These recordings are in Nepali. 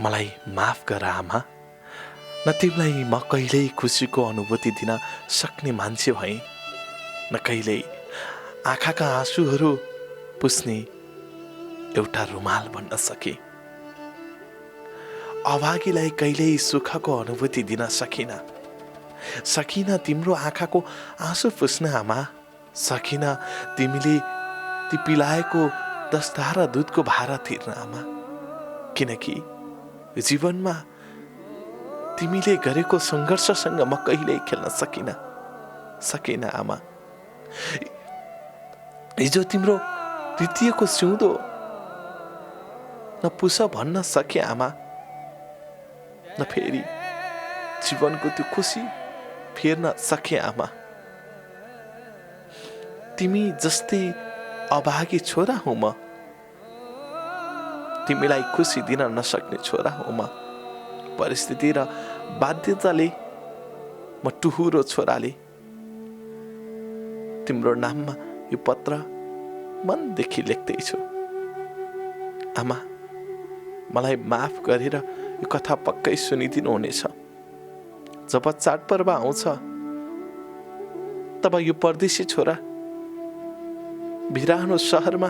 मलाई माफ गर आमा। न तिमीलाई म कहिल्यै खुसीको अनुभूति दिन सक्ने मान्छे भएँ, न कहिल्यै आँखाका आँसुहरू पुस्ने एउटा रुमाल बन्न सके। अभागीलाई कहिल्यै सुखको अनुभूति दिन सकिन तिम्रो आँखाको आँसु पुस्न आमा। सकिन तिमीले ती पिलाएको 10 धारा दुधको भारा तिर्न आमा। किनकि जीवनमा तिमीले गरेको सङ्घर्षसँग म कहिल्यै खेल्न सकिन आमा। हिजो तिम्रो द्वितीयको सिउँदो न पुस भन्न सके आमा, न फेरि जीवनको त्यो खुसी फेर्न सके आमा। तिमी जस्तै अभागी छोरा हुँ म, तिमीलाई खुसी दिन नसक्ने छोरा हुँ म। परिस्थिति र बाध्यताले म टुहुरो छोराले तिम्रो नाममा यो पत्र मनदेखि लेख्दैछु। आमा, मलाई माफ गरेर यो कथा पक्कै सुनिदिनु हुनेछ। जब चाडपर्व आउँछ तब यो परदेशी छोरा बिरानो सहरमा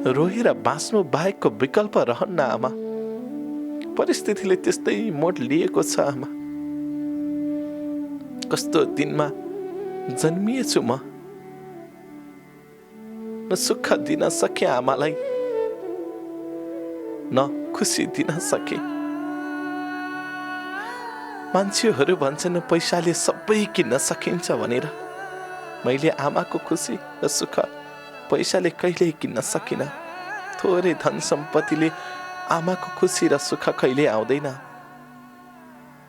रोएर बाँच्नु बाहेकको विकल्प रहन्न आमा। परिस्थितिले त्यस्तै मोड लिएको छ आमा। कस्तो दिनमा जन्मिएछु म, न सुख दिन सके आमालाई, न खुसी दिन सके। मान्छेहरू भन्छन् पैसाले सबै किन्न सकिन्छ भनेर। मैले आमाको खुसी र सुख पैसाले कहिल्यै किन्न सकिन। थोरै धन सम्पत्तिले आमाको खुसी र सुख कहिल्यै आउँदैन।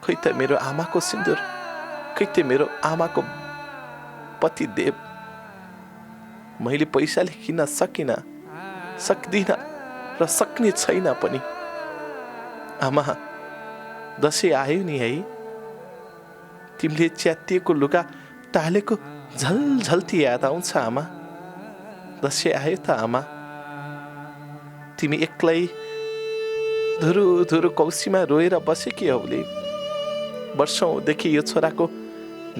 खै त मेरो आमाको सिन्दुर, खै त मेरो आमाको पतिदेव मैले पैसाले किन्न सक्दिन र सक्ने छैन पनि। आमा, दसैँ आयो नि है। तिमीले च्यातिएको लुगा टालेको झलझल्ती याद आउँछ आमा। दसैँ आयो त आमा। तिमी एक्लै धुरु धुरु कौसीमा रोएर बसेकी हौले। वर्षौंदेखि यो छोराको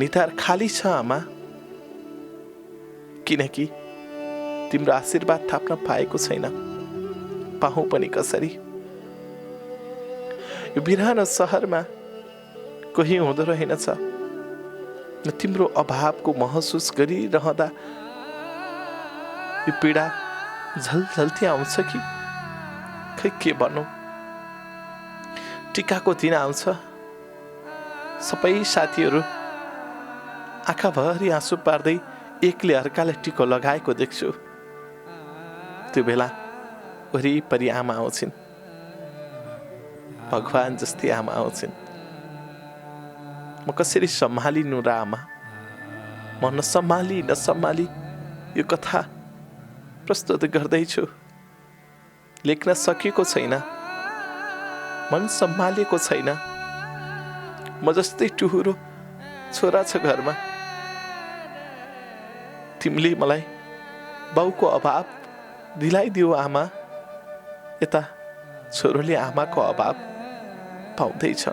निधार खाली छ आमा। किनकि तिम्रो आशीर्वाद थाप्न पाएको छैन। पाहौँ पनि कसरी? यो बिरानो सहरमा कोही हुँदो रहेनछ। न तिम्रो अभावको महसुस गरिरहँदा यो पीडा झलझल्ती आउँछ कि खै के भन्नु। टिकाको दिन आउँछ, सबै साथीहरू आँखाभरि आँसु पार्दै एकले अर्कालाई टिको लगाएको देख्छु। त्यो बेला वरिपरि आमा आउँछिन्, भगवान जस्तै आमा आउँछिन्। म कसरी सम्हालिनु र आमा? म नसम्हाली यो कथा प्रस्तुत गर्दैछु। लेख्न सकेको छैन, मन सम्हालेको छैन। म जस्तै टुहुरो छोरा छ घरमा। तिमीले मलाई बाउको अभाव दिलाइदियो आमा। यता छोरोले आमाको अभाव पाउँदैछ।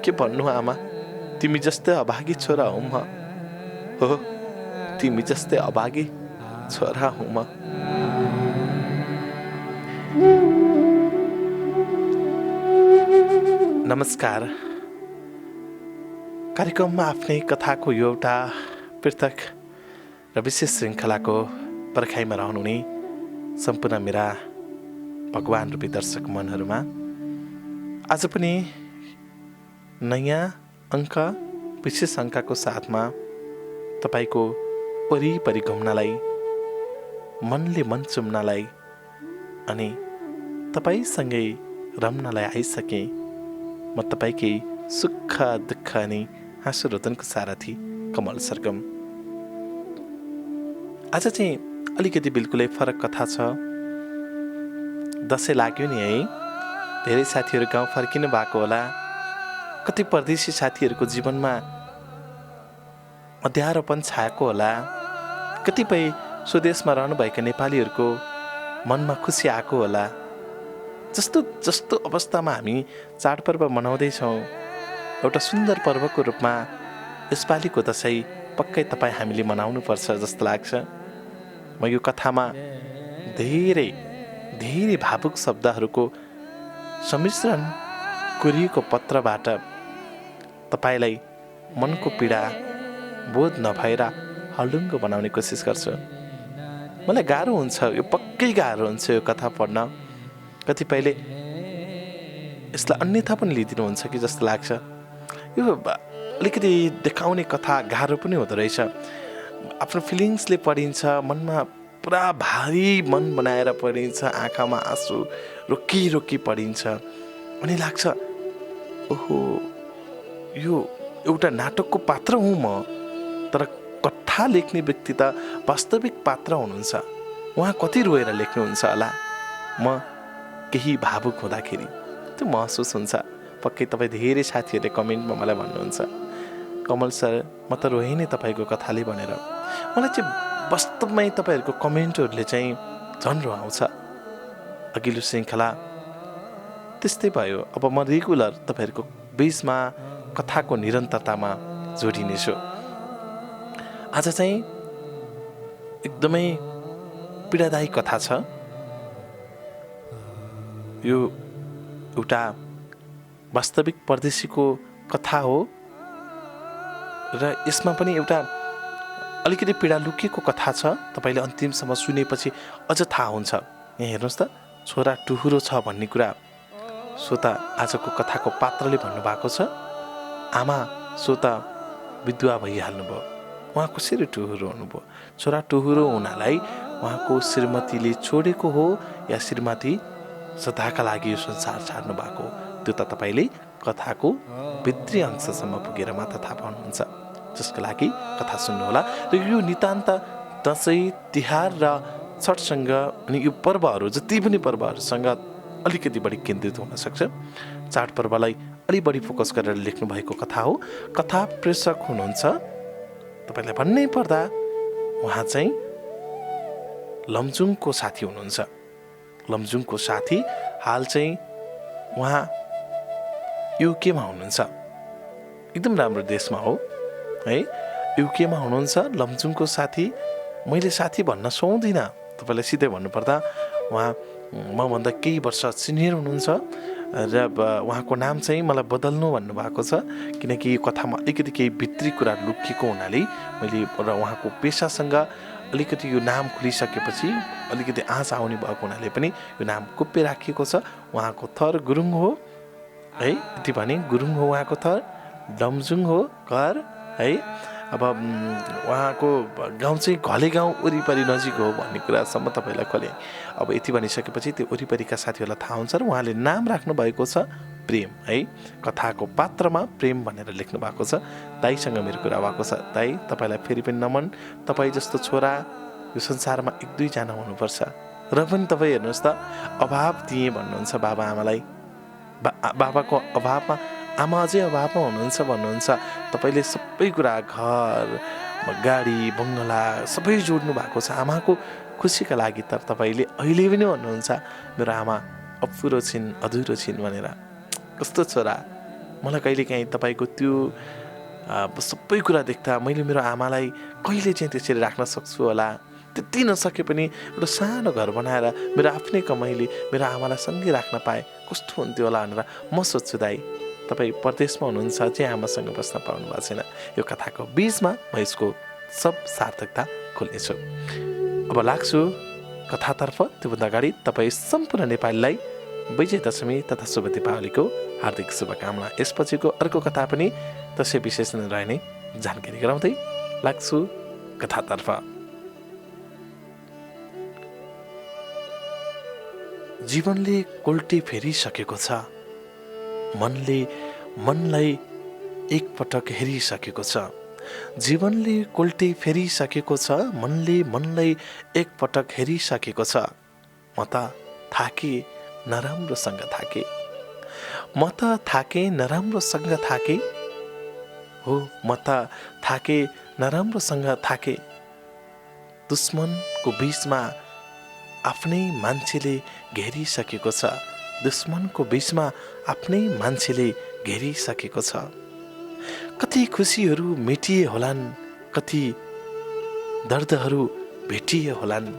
के भन्नु आमा, तिमी जस्तै अभागी छोरा हुँ म। हो, तिमी जस्तै अभागी छोरा हुँ म। नमस्कार। कार्यक्रममा आफ्नै कथाको यो एउटा पृथक र विशेष श्रृङ्खलाको पर्खाइमा रहनुहुने सम्पूर्ण मेरा भगवान रूपी दर्शक मनहरूमा आज पनि नयाँ अङ्क, विशेष अङ्कको साथमा तपाईँको वरिपरि घुम्नलाई, मनले मन चुम्नलाई अनि तपाईँसँगै रम्नलाई आइसके। म तपाईँकै सुख दुःख अनि हाँसो रोदनको सारथी कमल सरगम। आज चाहिँ अलिकति बिल्कुलै फरक कथा छ। दसैँ लाग्यो नि है। धेरै साथीहरू गाउँ फर्किनु भएको होला। कति परदेशी साथीहरूको जीवनमा अँध्यारोपन छाएको होला। कतिपय स्वदेशमा रहनुभएका नेपालीहरूको मनमा खुसी आएको होला। जस्तो जस्तो अवस्थामा हामी चाडपर्व मनाउँदैछौँ, एउटा सुन्दर पर्वको रूपमा यसपालिको दशैँ पक्कै तपाईँ हामीले मनाउनुपर्छ जस्तो लाग्छ। म यो कथामा धेरै धेरै भावुक शब्दहरूको सम्मिश्रण कोरिएको पत्रबाट तपाईँलाई मनको पीडा बोध नभएर हल्लुङ्गो बनाउने कोसिस गर्छु। मलाई गाह्रो हुन्छ, यो पक्कै गाह्रो हुन्छ यो कथा पढ्न। कतिपयले यसलाई अन्यथा पनि लिइदिनुहुन्छ कि जस्तो लाग्छ। यो अलिकति देखाउने कथा गाह्रो पनि हुँदो रहेछ। आफ्नो फिलिङ्सले पढिन्छ, मनमा पुरा भारी मन बनाएर पढिन्छ, आँखामा आँसु रोकी रोकी पढिन्छ अनि लाग्छ ओहो यो एउटा नाटकको पात्र हुँ म। तर कथा लेख्ने व्यक्ति त वास्तविक पात्र हुनुहुन्छ। उहाँ कति रोएर लेख्नुहुन्छ होला। म केही भावुक हुँदाखेरि त्यो महसुस हुन्छ। पक्कै तपाईँ धेरै साथीहरूले कमेन्टमा मलाई भन्नुहुन्छ, कमल सर म त रोएँ नै तपाईँको कथाले भनेर। मलाई चाहिँ वास्तवमै तपाईँहरूको कमेन्टहरूले चाहिँ झन् रुवाउँछ। अघिल्लो श्रृङ्खला त्यस्तै भयो। अब म रेगुलर तपाईँहरूको बिचमा कथाको निरन्तरतामा जोडिनेछु। आज चाहिँ एकदमै पीडादायी कथा छ। यो एउटा वास्तविक परदेशीको कथा हो र यसमा पनि एउटा अलिकति पीडा लुकेको कथा छ। तपाईँले अन्तिमसम्म सुनेपछि अझ थाहा हुन्छ। यहाँ हेर्नुहोस् त, छोरा टुहुरो छ भन्ने कुरा सो त आजको कथाको पात्रले भन्नुभएको छ। आमा सो त विधवा भइहाल्नुभयो। उहाँ कसरी टुहुरो हुनुभयो? छोरा टुहुरो हुनालाई उहाँको श्रीमतीले छोडेको हो या श्रीमती सदाका लागि यो संसार छाड्नु भएको, त्यो त तपाईँले कथाको भित्री अंशसम्म पुगेर मात्र थाहा पाउनुहुन्छ। जसको लागि कथा सुन्नुहोला। र यो नितान्त दसैँ तिहार र छठसँग अनि यो पर्वहरू जति पनि पर्वहरूसँग अलिकति बढी केन्द्रित हुन सक्छ। चाडपर्वलाई अलि बढी फोकस गरेर लेख्नु भएको कथा हो। कथा प्रेषक हुनुहुन्छ, तपाईँलाई भन्नै पर्दा उहाँ चाहिँ लमजुङको साथी हुनुहुन्छ। लमजुङको साथी हाल चाहिँ उहाँ युकेमा हुनुहुन्छ। एकदम राम्रो देशमा हो है, युकेमा हुनुहुन्छ लमजुङको साथी। मैले साथी भन्न सुहाउँदिनँ, तपाईँलाई सिधै भन्नुपर्दा उहाँ मभन्दा केही वर्ष सिनियर हुनुहुन्छ र उहाँको नाम चाहिँ मलाई बदल्नु भन्नुभएको छ, किनकि यो कथामा अलिकति केही भित्री कुरा लुकिएको हुनाले मैले र उहाँको पेसासँग अलिकति यो नाम खुलिसकेपछि अलिकति आँच आउने भएको हुनाले पनि यो नाम गोप्य राखिएको छ। उहाँको थर गुरुङ हो है, यति भने गुरुङ हो उहाँको थर, लमजुङ हो घर है। अब उहाँको गाउँ चाहिँ घले गाउँ वरिपरि नजिक हो भन्ने कुरासम्म तपाईँलाई खोलेँ। अब यति भनिसकेपछि त्यो वरिपरिका साथीहरूलाई थाहा हुन्छ र उहाँले नाम राख्नु भएको छ प्रेम है। कथाको पात्रमा प्रेम भनेर लेख्नु भएको छ। दाईसँग मेरो कुरा भएको छ। दाई, तपाईँलाई फेरि पनि नमन। तपाईँ जस्तो छोरा यो संसारमा एक दुईजना हुनुपर्छ। र पनि तपाईँ हेर्नुहोस् त, अभाव दिएँ भन्नुहुन्छ बाबा आमालाई। बाबाको अभावमा आमा अझै अभावमा हुनुहुन्छ भन्नुहुन्छ। तपाईँले सबै कुरा, घर गाडी बङ्गला सबै जोड्नु भएको छ आमाको खुसीका लागि। तर तपाईँले अहिले पनि भन्नुहुन्छ मेरो आमा अपुरो छिन्, अधुरो छिन् भनेर। कस्तो छोरा! मलाई कहिलेकाहीँ तपाईँको त्यो सबै कुरा देख्दा मैले मेरो आमालाई कहिले चाहिँ त्यसरी राख्न सक्छु होला। त्यति नसके पनि एउटा सानो घर बनाएर मेरो आफ्नै कमाइले मेरो आमालाई सँगै राख्न पाएँ कस्तो हुन्थ्यो होला भनेर म सोध्छु। दाइ, तपाईँ परदेशमा हुनुहुन्छ चाहिँ आमासँग बस्न पाउनु भएको छैन। यो कथाको बिचमा म यसको सब सार्थकता खोल्नेछु। अब लाग्छु कथातर्फ। त्योभन्दा अगाडि तपाईँ सम्पूर्ण नेपालीलाई विजय दशमी तथा शुभ दीपावलीको हार्दिक शुभकामना। यसपछिको अर्को कथा पनि दशैँ विशेष नै रहने जानकारी गराउँदै लाग्छु कथातर्फ। जीवनले कोल्टी फेरिसकेको छ, मनलाई एकपटक हेरिसकेको छ। जीवनले कोल्टी फेरिसकेको छ, मनलाई एकपटक हेरिसकेको छ। म त थाकेँ, नराम्रोसँग थाकेँ। म त थाकेँ, नराम्रोसँग थाकेँ। हो, म त थाकेँ, नराम्रोसँग थाकेँ। दुश्मनको बीचमा आफ्नै मान्छेले घेरिसकेको छ। दुश्मनको बीचमा आफ्नै मान्छेले घेरिसकेको छ। कति खुसीहरू मेटिए होलान्, कति दर्दहरू भेटिए होलान्,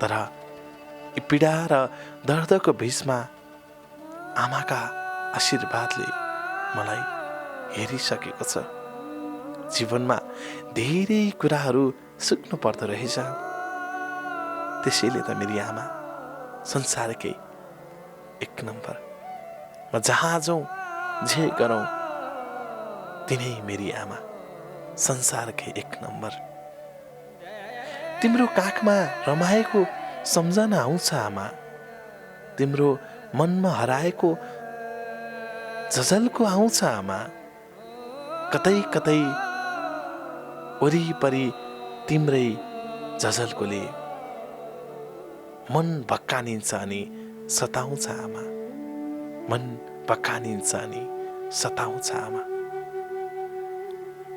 तर यी पीडा र दर्दको बीचमा आमाका आशीर्वादले मलाई हेरिसकेको छ। जीवनमा धेरै कुराहरू सिक्नु पर्दो रहेछ। त्यसैले त मेरी आमा संसारकै एक नम्बर। म जहाँ जाउँ जे गरौँ तिनै मेरी आमा संसारकै एक नम्बर। तिम्रो काखमा रमाएको सम्झना आउँछ आमा, तिम्रो मनमा हराएको झझल्को आउँछ आमा। कतै कतै वरिपरि तिम्रै झझल्कोले मन भक्कानिन्छ अनि सताउँछ आमा, मन भक्कानिन्छ अनि सताउँछ आमा।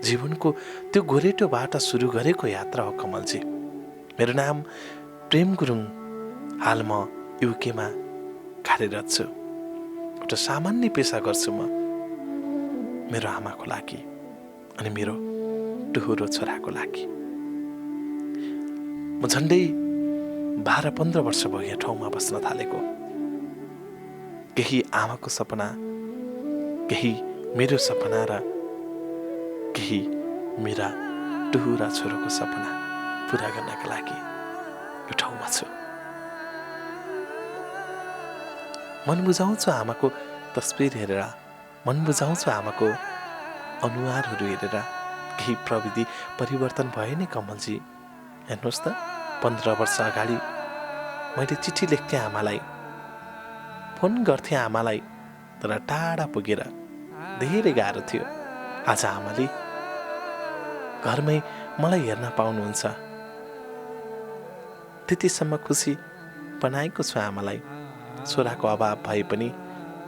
जीवनको त्यो गोरेटोबाट सुरु गरेको यात्रा हो कमलजी। मेरो नाम प्रेम गुरुङ। हाल म युकेमा कार्यरत छु। एउटा सामान्य पेसा गर्छु म मेरो आमाको लागि अनि मेरो टुहुरो छोराको लागि। म झन्डै 12-15 वर्ष भयो यो ठाउँमा बस्न थालेको। केही आमाको सपना, केही मेरो सपना र केही मेरा टुहुरा छोरोको सपना पुरा गर्नका लागि यो ठाउँमा छु। मन बुझाउँछु आमाको तस्बिर हेरेर, मन बुझाउँछु आमाको अनुहारहरू हेरेर। केही प्रविधि परिवर्तन भयो नि कमलजी। हेर्नुहोस् त, 15 वर्ष अगाडि मैले चिठी लेख्थेँ आमालाई, फोन गर्थेँ आमालाई, तर टाढा पुगेर धेरै गाह्रो थियो। आज आमाले घरमै मलाई हेर्न पाउनुहुन्छ। त्यतिसम्म खुसी बनाएको छु आमालाई। छोराको अभाव भए पनि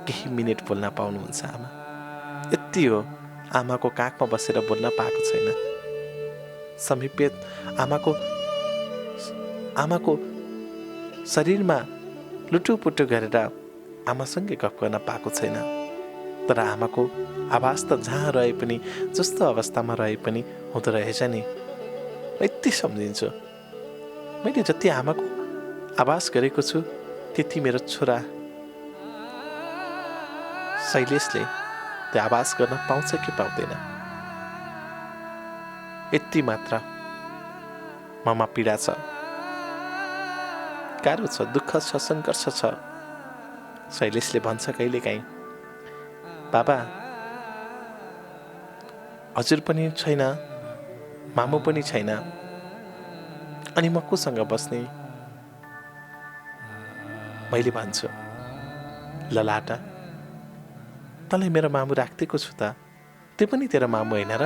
केही मिनेट बोल्न पाउनुहुन्छ आमा। यति हो, आमाको काखमा बसेर बोल्न पाएको छैन। समीपित आमाको शरीरमा लुटुपुटु गरेर आमासँगै गफ गर्न पाएको छैन। तर आमाको आवाज त जहाँ रहे पनि, जस्तो अवस्थामा रहे पनि हुँदो रहेछ नि। म यति सम्झिन्छु, मैले जति आमाको आवाज गरेको छु त्यति मेरो छोरा शैलेशले त्यो आवाज गर्न पाउँछ कि पाउँदैन। यति मात्र ममा पीडा छ, गाह्रो छ, दुःख छ, सङ्घर्ष छ। शैलेशले भन्छ कहिलेकाहीँ, बाबा हजुर पनि छैन, मामु पनि छैन, अनि म कोसँग बस्ने? मैले भन्छु, ललाटा तँलाई मेरो मामु राखिदिएको छु त, त्यो पनि तेरो मामु होइन र?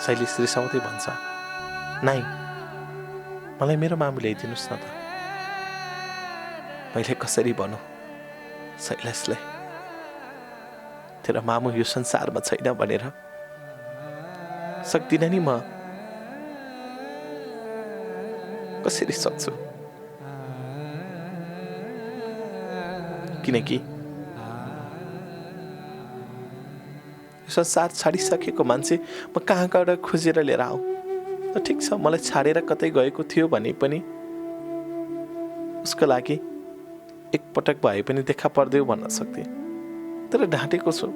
शैलेश रिसाउँदै भन्छ, नाइ मलाई मेरो मामु ल्याइदिनुहोस् न त। मैले कसरी भनौँ शैलेशलाई तेरो मामु यो संसारमा छैन भनेर? सक्दिनँ नि म, कसरी सक्छु? किनकि संसार छाडिसकेको मान्छे म कहाँबाट खोजेर लिएर आऊ? ठिक छ, मलाई छाडेर कतै गएको थियो भने पनि उसको लागि एकपटक भए पनि देखा पर्दियो भन्न सक्थे। तर ढाँटेको छु।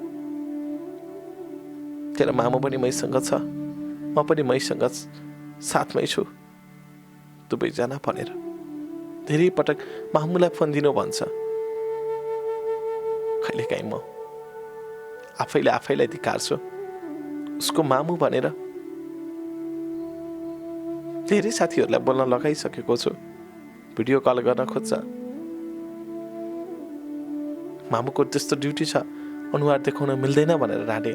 तेरो मामु पनि मैसँग छ, म पनि मैसँग साथमै छु, दुवैजना भनेर धेरै पटक मामुलाई फोन दिनु भन्छ। कहिलेकाहीँ म आफैलाई धिक्कार्छु, उसको मामु भनेर। धेरै साथीहरूलाई बोल्न लगाइसकेको छु, भिडियो कल गर्न खोज्छ। मामुको त्यस्तो ड्युटी छ, अनुहार देखाउन मिल्दैन भनेर ढाँटे।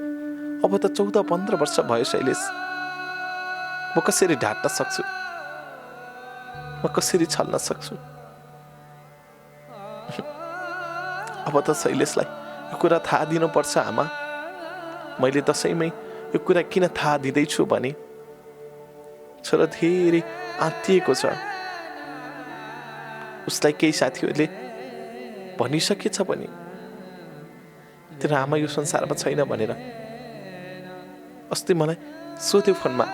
अब त 14-15 वर्ष भयो शैलेश, म कसरी ढाँट्न सक्छु? म कसरी छल्न सक्छु? अब त शैलेशलाई यो कुरा थाहा दिनुपर्छ आमा। मैले दसैँमै यो कुरा किन थाहा दिँदैछु भने छोरा धेरै आत्तिएको छ। उसलाई केही साथीहरूले भनिसकेछ भने तेरो आमा यो संसारमा छैन भनेर अस्ति मलाई सोध्यो फोनमा,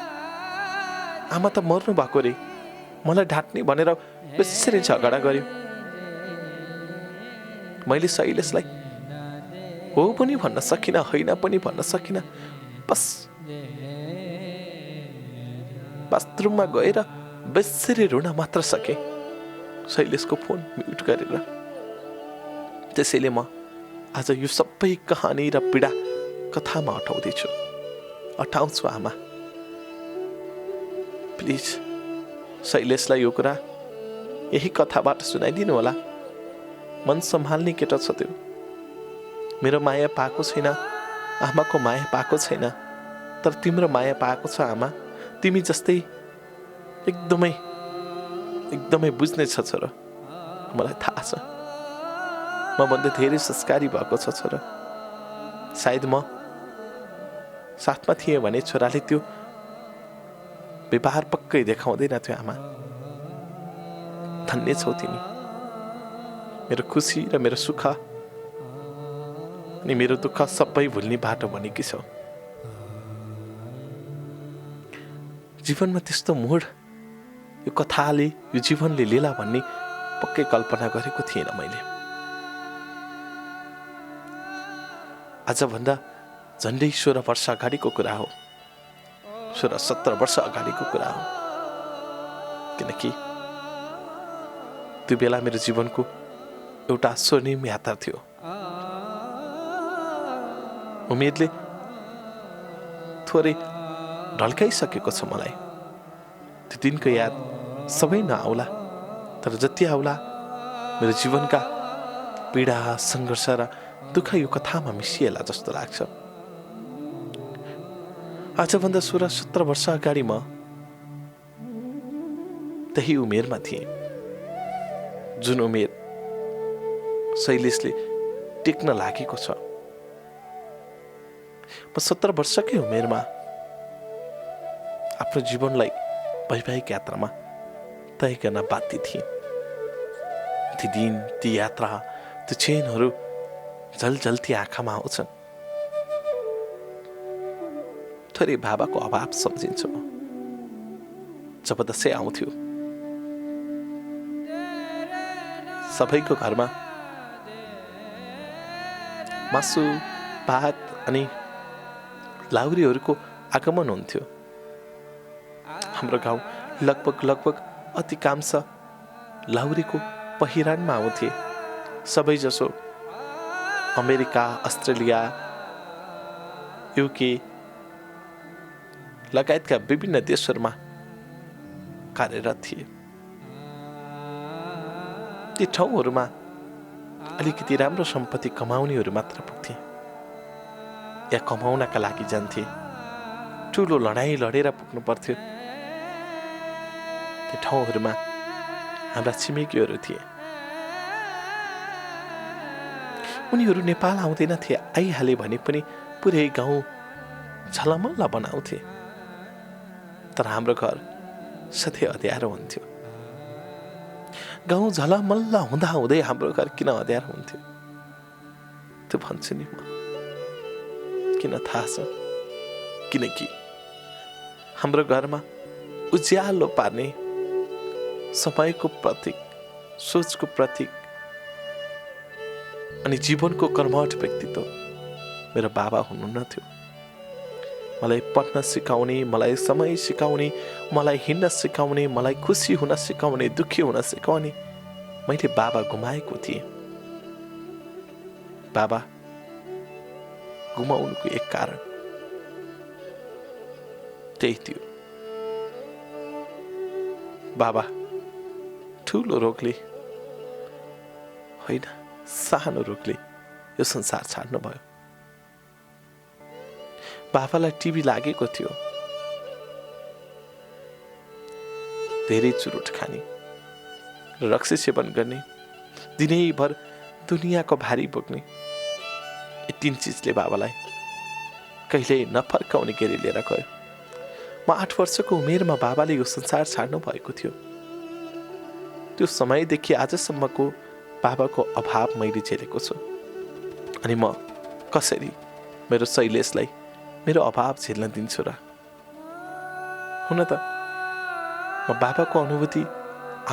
आमा त मर्नु भएको रे, मलाई ढाँट्ने भनेर बेसरी झगडा गर्यो। मैले शैलेशलाई हो पनि भन्न सकिनँ, होइन पनि भन्न सकिनँ। बस बाथरुममा गएर बेसरी रुन मात्र सके, शैलेशको फोन म्युट गरेर। त्यसैले म आज यो सबै कहानी र पीडा कथामा अटाउँदैछु। अटाउँछु आमा, प्लिज शैलेशलाई यो कुरा यही कथाबाट सुनाइदिनु होला। मन सम्हाल्ने केटा छ त्यो। मेरो माया पाएको छैन, आमाको माया पाएको छैन, तर तिम्रो माया पाएको छ आमा। तिमी जस्तै एकदमै एकदमै बुझ्ने छ छोरो, मलाई थाहा छ। म भन्दा धेरै संस्कारी भएको छ छोरो। सायद म साथमा थिएँ भने छोराले त्यो व्यवहार पक्कै देखाउँदैन थियो आमा। धन्य छौ तिमी, मेरो खुसी र मेरो सुख अनि मेरो दुःख सबै भुल्ने बाटो बनेकी छौ। जीवनमा त्यस्तो मोड यो कथाले, यो जीवनले लिला भन्ने पक्कै कल्पना गरेको थिएन मैले। आजभन्दा झन्डै 16 वर्ष अगाडिको कुरा हो, 16-17 वर्ष अगाडिको कुरा हो। किनकि त्यो बेला मेरो जीवनको एउटा स्वर्णिम यात्रा थियो। उमेरले थोरै ढल्काइसकेको छ मलाई। त्यो दिनको याद सबै नआउला, तर जति आउला मेरो जीवनका पीडा, सङ्घर्ष र दुःख यो कथामा मिसिएला जस्तो लाग्छ। आजभन्दा 16-17 वर्ष अगाडि म त्यही उमेरमा थिएँ, जुन उमेर शैलेशले टेक्न लागेको छ। म 17 वर्षकै उमेरमा आफ्नो जीवनलाई वैवाहिक यात्रामा तय गर्न बाध्य थिएँ। ती दिन, ती यात्रा, त्यो क्षणहरू झलझल्ती आँखामा आउँछन्। थोरै बाबाको अभाव सम्झिन्छु म। जब दसैँ आउँथ्यो, सबैको घरमा मासु, भात अनि लाउरीहरूको आगमन हुन्थ्यो। हाम्रो गाउँ लगभग अधिकांश लाउरीको पहिरनमा आउँथे। सबैजसो अमेरिका, अस्ट्रेलिया, युके लगायतका विभिन्न देशहरूमा कार्यरत थिए। ती ठाउँहरूमा अलिकति राम्रो सम्पत्ति कमाउनेहरू मात्र पुग्थे या कमाउनका लागि जान्थे। ठुलो लडाईँ लडेर पुग्नु पर्थ्यो। ती ठाउँहरूमा हाम्रा छिमेकीहरू थिए। उनीहरू नेपाल आउँदैनथे, आइहाले भने पनि पुरै गाउँ झलमल्ल बनाउँथे। तर हाम्रो घर सधैँ अँध्यारो हुन्थ्यो। गाउँ झलमल्ल हुँदा हुँदै हाम्रो घर किन अँध्यारो हुन्थ्यो त्यो भन्छु नि म। किन थाहा छ? किनकि हाम्रो घरमा उज्यालो पार्ने समयको प्रतीक, सोचको प्रतीक अनि जीवनको कर्मठ व्यक्तित्व मेरो बाबा हुनुहुन्थ्यो। मलाई पढ्न सिकाउने, मलाई समय सिकाउने, मलाई हिँड्न सिकाउने, मलाई खुसी हुन सिकाउने, दुःखी हुन सिकाउने मैले बाबा गुमाएको थिएँ। बाबा गुमाउनुको एक कारण त्यही थियो। बाबा ठुलो रोगले होइन, सानो रोगले यो संसार छाड्नु भयो। बाबालाई टिबी लागेको थियो। धेरै चुरोट खाने, रक्सी सेवन गर्ने, दिनैभर दुनियाँको भारी बोक्ने, यी 3 चिजले बाबालाई कहिल्यै नफर्काउने गरी लिएर गयो। म 8 वर्षको उमेरमा बाबाले यो संसार छाड्नु भएको थियो। त्यो समयदेखि आजसम्मको बाबाको अभाव मैले झेलेको छु। अनि म कसरी मेरो शैलेशलाई मेरो अभाव झेल्न दिन्छु र? हुन त म बाबाको अनुभूति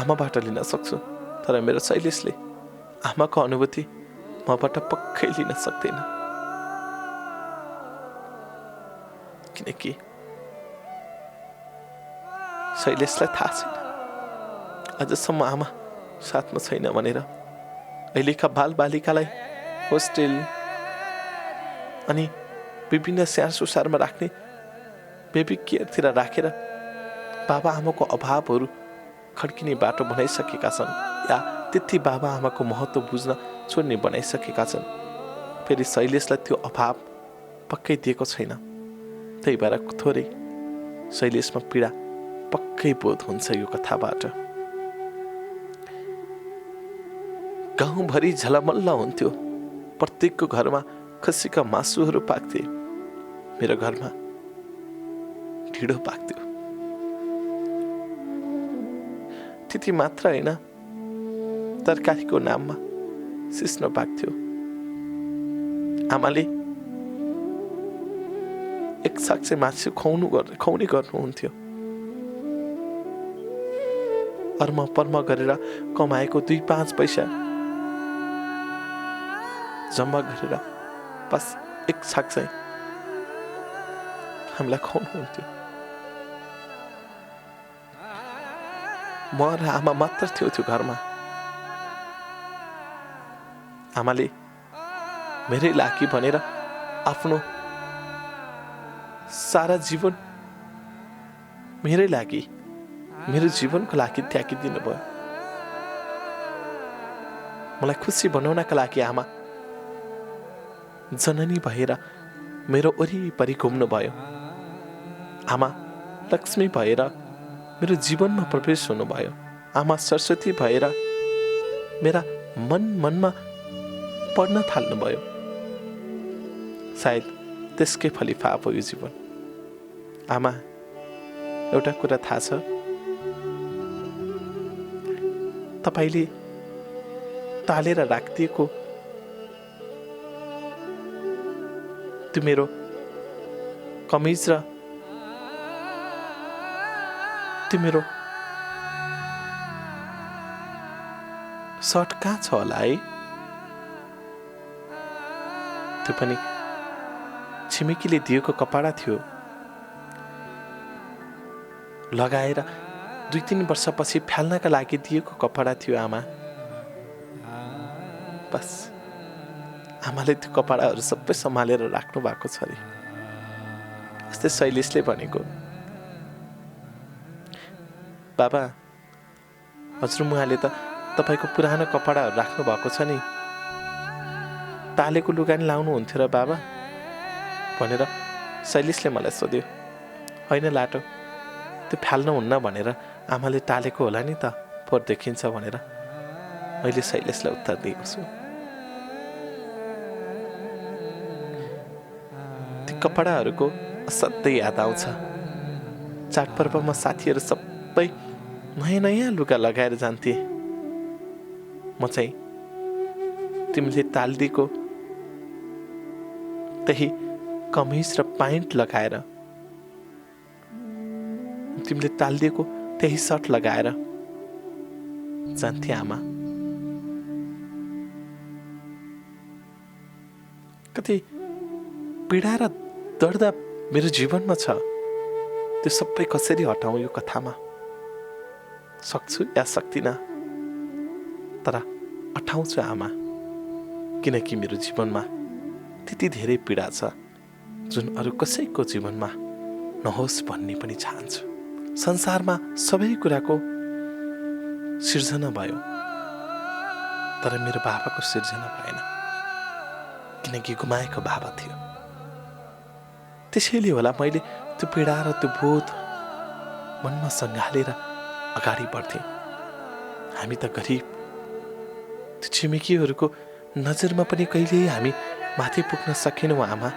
आमाबाट लिन सक्छु, तर मेरो शैलेशले आमाको अनुभूति मबाट पक्कै लिन सक्दैन। किनकि शैलेशलाई थाहा छैन आजसम्म आमा साथमा छैन भनेर अहिलेका बालबालिकालाई होस्टेल अनि विभिन्न स्याहार सुसारमा राख्ने बेबी केयरतिर राखेर बाबा आमाको अभावहरू खड्किने बाटो बनाइसकेका छन्, या त्यति बाबा आमाको महत्त्व बुझ्न छोड्ने बनाइसकेका छन्। फेरि शैलेशलाई त्यो अभाव पक्कै दिएको छैन, त्यही भएर थोरै शैलेशमा पीडा पक्कै बोध हुन्छ यो कथाबाट। गाउँभरि झलमल्ल हुन्थ्यो, प्रत्येकको घरमा खसीका मासुहरू पाक्थे, मेरो घरमा ढिँडो पाक्थ्यो। त्यति मात्र होइन, तरकारीको नाममा सिस्नो पाक्थ्यो। आमाले एक साक्से मासु खुवाउने गर्नुहुन्थ्यो। अर्म पर्म गरेर कमाएको 2-5 पैसा जम्मा गरेर बस एक साक्से हामीलाई खुवाउनुहुन्थ्यो। म र आमा मात्र थियो त्यो घरमा। आमाले मेरै लागि भनेर आफ्नो सारा जीवन मेरै लागि, मेरो जीवनको लागि त्यागिदिनु भयो। मलाई खुसी बनाउनका लागि आमा जननी भएर मेरो वरिपरि घुम्नुभयो। आमा लक्ष्मी भएर मेरो जीवनमा प्रवेश हुनुभयो। आमा सरस्वती भएर मेरा मनमा पढ्न थाल्नुभयो। सायद त्यसकै फलिफाप हो यो जीवन। आमा, एउटा कुरा थाहा छ, तपाईले तालेर राखिदिएको त्यो मेरो कमिज र त्यो मेरो सर्ट कहाँ छ होला है? त्यो पनि छिमेकीले दिएको कपडा थियो। लगाएर 2-3 वर्षपछि फ्याल्नका लागि दिएको कपडा थियो आमा। बस आमाले त्यो कपडाहरू सबै सम्हालेर राख्नु भएको छ अरे। यस्तै शैलेशले भनेको, बाबा हजुरमुवाले त तपाईँको पुरानो कपडाहरू राख्नु भएको छ नि, तालेको लुगा नि लाउनुहुन्थ्यो र बाबा भनेर शैलेशले मलाई सोध्यो। होइन लाटो, त्यो फ्याल्नुहुन्न भनेर आमाले टालेको होला नि त, फोहोर देखिन्छ भनेर मैले शैलेशलाई उत्तर दिएको छु। ती कपडाहरूको असाध्यै याद आउँछ। चाडपर्वमा साथीहरू सबै नयाँ नयाँ लुगा लगाएर जान्थे। म चाहिँ तिमीले तालिदिएको त्यही कमिज र प्यान्ट लगाएर, तिमीले टालिदिएको त्यही सर्ट लगाएर जान्थे आमा। कति पीडा र दर्द मेरो जीवनमा छ, त्यो सबै कसरी हटाउँ यो कथामा? सक्छु या सक्दिनँ, तर हटाउँछु आमा, किनकि मेरो जीवनमा त्यति धेरै पीडा छ जुन अरू कसैको जीवनमा नहोस् भन्ने पनि चाहन्छु। संसारमा सबै कुराको सिर्जना भयो, तर मेरो बाबाको सिर्जना भएन, किनकि गुमाएको बाबा थियो। त्यसैले होला मैले त्यो पीडा र त्यो बोध मनमा सँगालेर अगाडि बढ्थेँ। हामी त गरिब, त्यो छिमेकीहरूको नजरमा पनि कहिल्यै हामी माथि पुग्न सकेनौँ आमा।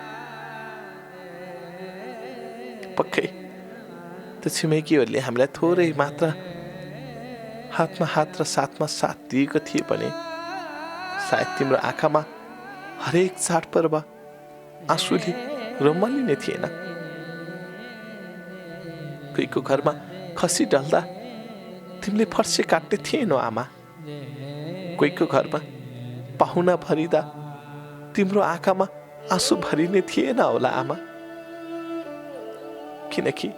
पक्कै त्यो छिमेकीहरूले हामीलाई थोरै मात्र हातमा हात र साथमा साथ दिएको थिए भने सायद तिम्रो आँखामा हरेक चाडपर्व आँसुले रमालिने थिएन। कोहीको घरमा खसी ढल्दा तिमीले फर्से काट्ने थिएनौ आमा। कोहीको घरमा पाहुना भरिदा तिम्रो आँखामा आँसु भरिने थिएन होला आमा। किनकि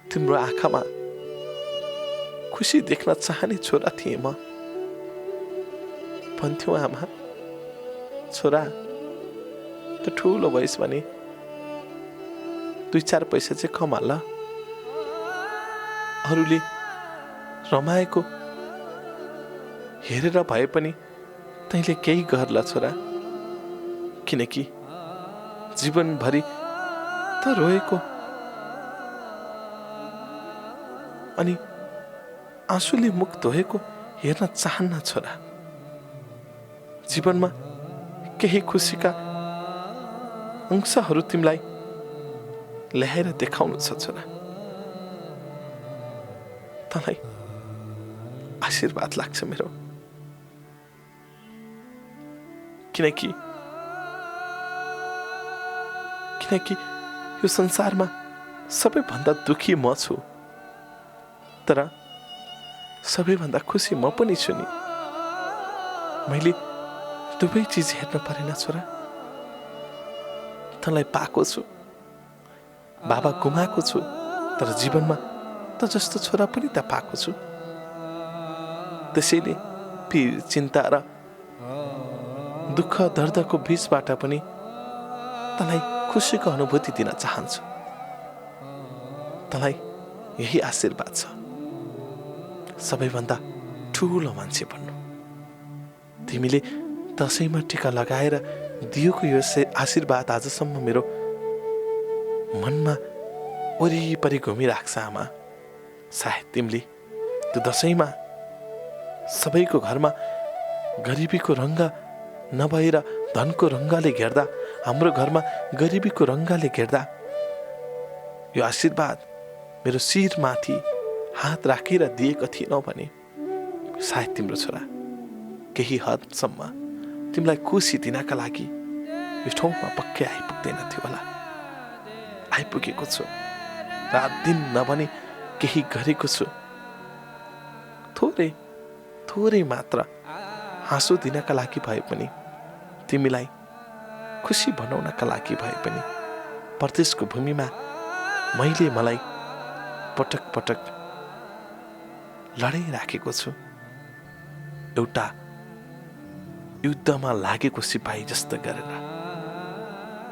तिम्रो आँखामा खुसी देख्न चाहने छोरा थिए म। भन्थ्यौ आमा, छोरा त ठुलो भइस् भने 2-4 पैसा चाहिँ कमाल, अरूले रमाएको हेरेर भए पनि तैँले केही गर्ला छोरा। किनकि जीवनभरि त रोएको अनि आँसुले मुख धोएको हेर्न चाहन्न छोरा। जीवनमा केही खुसीका अंशहरू तिमीलाई ल्याएर देखाउनु छ छोरा। तँलाई आशीर्वाद लाग्छ मेरो। किनकि यो संसारमा सबैभन्दा दुखी म छु, तर सबैभन्दा खुसी म पनि छु नि। मैले दुवै चिज हेर्न परेन छोरा। तँलाई पाएको छु, बाबा गुमाएको छु, तर जीवनमा त जस्तो छोरा पनि त पाएको छु। त्यसैले पीर, चिन्ता र दुःख दर्दको बीचबाट पनि तँलाई खुसीको अनुभूति दिन चाहन्छु। तँलाई यही आशीर्वाद छ, सबैभन्दा ठुलो मान्छे बन्नु। तिमीले दसैँमा टिका लगाएर दिएको यो आशीर्वाद आजसम्म मेरो मनमा वरिपरि घुमिरहेको छ आमा। सायद तिमीले त्यो दसैँमा सबैको घरमा गरिबीको रङ्ग नभएर धनको रङ्गले घेर्दा, हाम्रो घरमा गरिबीको रङ्गले घेर्दा यो आशीर्वाद मेरो शिरमाथि हात राखेर दिएको थिएनौ भने सायद तिम्रो छोरा केही हदसम्म तिमीलाई खुसी दिनका लागि यो ठाउँमा पक्कै आइपुग्दैन थियो होला। आइपुगेको छु, रात दिन नभनी केही गरेको छु। थोरै मात्र हाँसो दिनका लागि भए पनि, तिमीलाई खुसी बनाउनका लागि भए पनि परदेशको भूमिमा मैले मलाई पटक पटक लडाइराखेको छु। एउटा युद्धमा लागेको सिपाही जस्तो गरेर,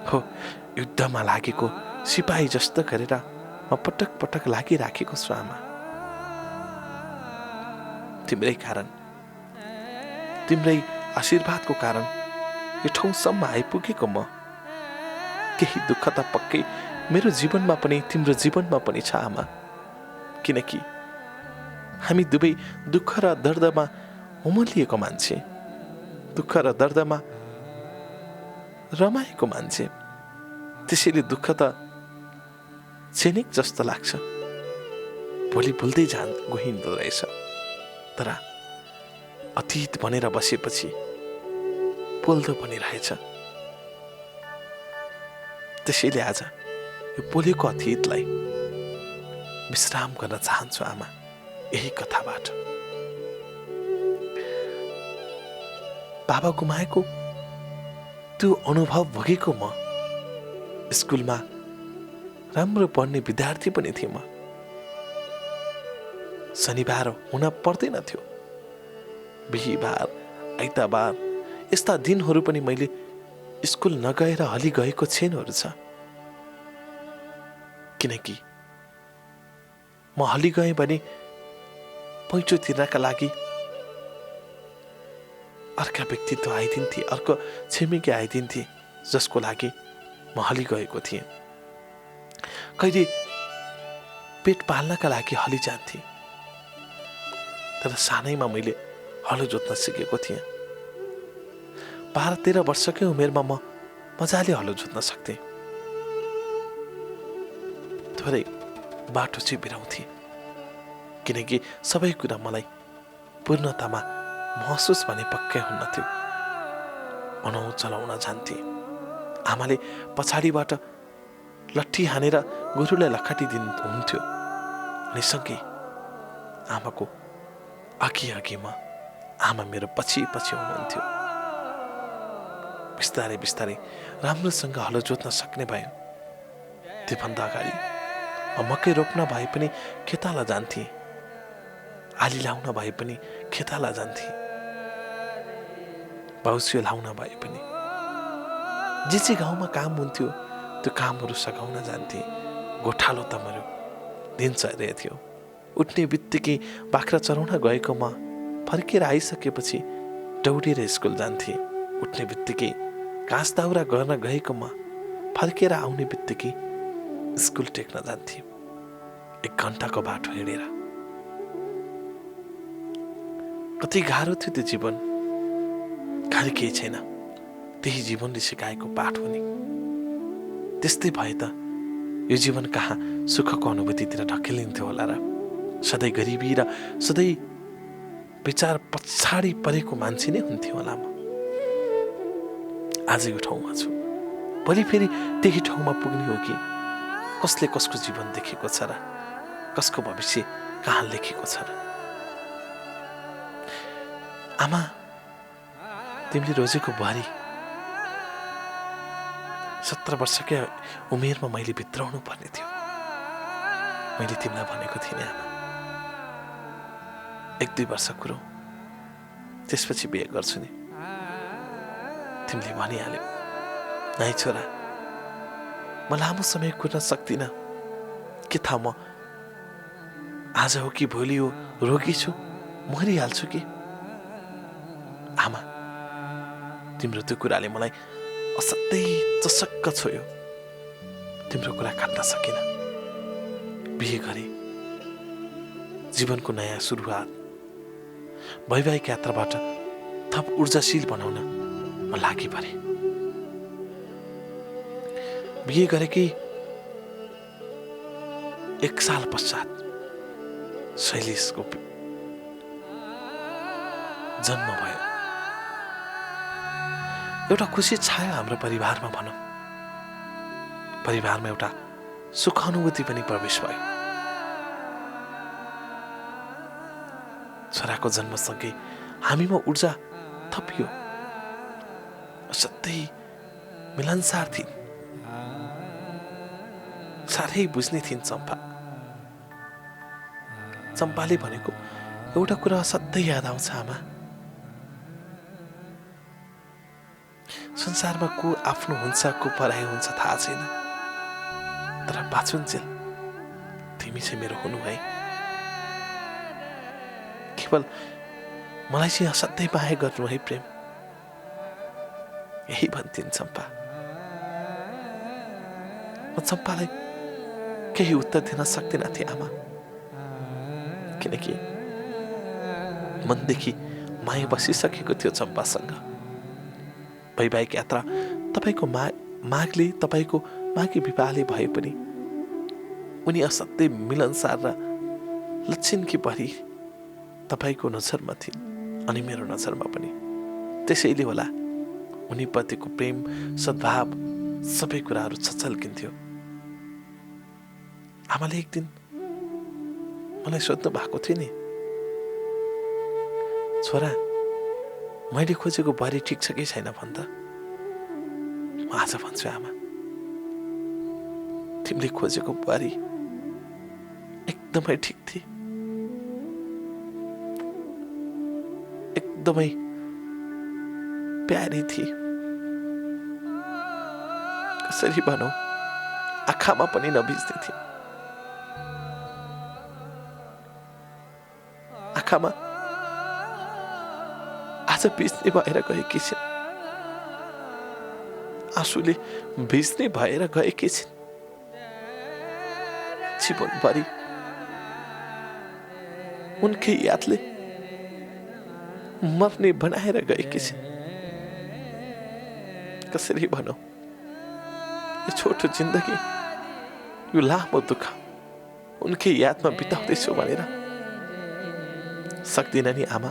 हो युद्धमा लागेको सिपाही जस्तो गरेर म पटक पटक लागिराखेको छु आमा। तिम्रै कारण, तिम्रै आशीर्वादको कारण यो ठाउँसम्म आइपुगेको म। केही दुःख त पक्कै मेरो जीवनमा पनि तिम्रो जीवनमा पनि छ आमा। किनकि हामी दुवै दुःख र दर्दमा उमलिएको मान्छे, दुःख र दर्दमा रमाएको मान्छे। त्यसैले दुःख त क्षणिक जस्तो लाग्छ, भोलि भुल्दै गइन्दो रहेछ। तर अतीत बनेर बसेपछि पोल्दो पनि रहेछ। त्यसैले आज यो पोलेको अतीतलाई विश्राम गर्न चाहन्छु आमा, यही कथाबाट। बाबा गुमाएको त्यो अनुभव भोगेको म। स्कुलमा राम्रो पढ्ने विद्यार्थी पनि थिएँ म। शनिबार हुन पर्दैन थियो, बिहीबार, आइतबार यस्ता दिनहरू पनि मैले स्कुल नगएर हली गएको क्षणहरू छ। किनकि म हली गएँ भने पैँचो तिर्नका लागि अर्का व्यक्तित्व आइदिन्थे, अर्को छिमेकी आइदिन्थे, जसको लागि म हली गएको थिएँ। कहिले पेट पाल्नका लागि हली जान्थे, तर सानैमा मैले हलो जोत्न सिकेको थिएँ। 12-13 वर्षकै उमेरमा म मजाले हलो जोत्न सक्थेँ। थोरै बाटो चाहिँ बिराउँथे, किनकि सबै कुरा मलाई पूर्णतामा महसुस भने पक्कै हुन्न थियो। अनौ चलाउन जान्थे। आमाले पछाडिबाट लट्ठी हानेर गुरुलाई लखाटिदिनुहुन्थ्यो अनि सँगै आमाको अघिमा आमा मेरो पछि हुनुहुन्थ्यो। बिस्तारै बिस्तारै राम्रोसँग हलो जोत्न सक्ने भयो। त्योभन्दा अगाडि मकै रोप्न भए पनि खेताला जान्थे, आली लाउन भए पनि खेताला जान्थे, बाउसियो लाउन भए पनि जे गाउँमा काम हुन्थ्यो त्यो कामहरू सघाउन जान्थे। गोठालो त मेरो दिनचर्या थियो। उठ्ने बित्तिकै बाख्रा चराउन गएको म फर्केर आइसकेपछि दौडेर स्कुल जान्थे। उठ्ने बित्तिकै घाँस दाउरा गर्न गएको म फर्केर आउने बित्तिकै स्कुल टेक्न जान्थे। 1 घन्टाको बाटो हिँडेर। कति गाह्रो थियो त्यो जीवन। खालि केही छैन, त्यही जीवनले सिकाएको पाठ हो नि। त्यस्तै भए त यो जीवन कहाँ सुखको अनुभूतितिर ढकेलिन्थ्यो होला र। सधैँ गरिबी र सधैँ विचार पछाडि परेको मान्छे नै हुन्थ्यो होला म। आज यो ठाउँमा छु, भोलि फेरि त्यही ठाउँमा पुग्ने हो कि? कसले कसको जीवन देखेको छ र? कसको भविष्य कहाँ लेखेको छ र? आमा, तिमीले रोजेको बुहारी 17 वर्षकै उमेरमा मैले भित्राउनु पर्ने थियो। मैले तिमीलाई भनेको थिइनँ आमा, 1-2 वर्ष कुरौ, त्यसपछि बिहे गर्छु नि। तिमीले भनिहाल्यौ, नाइ छोरा, म लामो समय कुर्न सक्दिनँ। के थाहा म आज हो कि भोलि हो रोगी छु, मरिहाल्छु कि? आमा, तिम्रो त्यो कुराले मलाई असाध्यै चसक्क छोयो। तिम्रो कुरा काट्न सकिनँ। बिहे गरे, जीवनको नयाँ सुरुवात, वैवाहिक यात्राबाट थप ऊर्जाशील बनाउन म लागि परे। बिहे गरेकै 1 साल पश्चात शैलेशको जन्म भयो। एउटा खुसी छायो हाम्रो परिवारमा भनौँ। परिवारमा एउटा सुख अनुभूति पनि प्रवेश भयो। छोराको जन्मसँगै हामीमा ऊर्जा थपियो। असाध्यै मिलनसार थिइन्, साह्रै बुझ्ने थिइन् चम्पा। चम्पाले भनेको एउटा कुरा असाध्यै याद आउँछ आमा। संसारमा को आफ्नो हुन्छ, को पराई हुन्छ थाहा छैन, तर बाँचुन्जेल तिमी चाहिँ मेरो हुनु है। केवल मलाई चाहिँ असाध्यै माया गर्नु है प्रेम, यही भन्थिन् चम्पा। म चम्पालाई केही उत्तर दिन सक्दिन थिएँ आमा, किनकि मनदेखि माया बसिसकेको थियो चम्पासँग। वैवाहिक यात्रा तपाईँको मागले, तपाईँको मागी विवाहले भए पनि उनी असाध्यै मिलनसार र लक्षिणकी परी तपाईँको नजरमा थिइन् अनि मेरो नजरमा पनि। त्यसैले होला उनीप्रतिको प्रेम, सद्भाव सबै कुराहरू छचल्किन्थ्यो। आमाले एक दिन मलाई सोध्नु भएको थियो नि, छोरा, मैले खोजेको बुहारी ठिक छ कि छैन भन् त? म आज भन्छु आमा, तिमीले खोजेको बुहारी एकदमै ठिक थिए, एकदमै प्यारी थिए। कसरी भनौँ, आँखामा पनि नभिज्ने थिए। आँखामा आज भिज्ने भएर गएकी छिन्, आँसुले भिज्ने भएर गएकी छिन्। जीवनभरि उनकै यादले मर्ने बनाएर गएकी छिन्। कसरी भनौँ, यो छोटो जिन्दगी, यो लामो दुःख उनकै यादमा बिताउँदैछु भनेर सक्दिन नि आमा।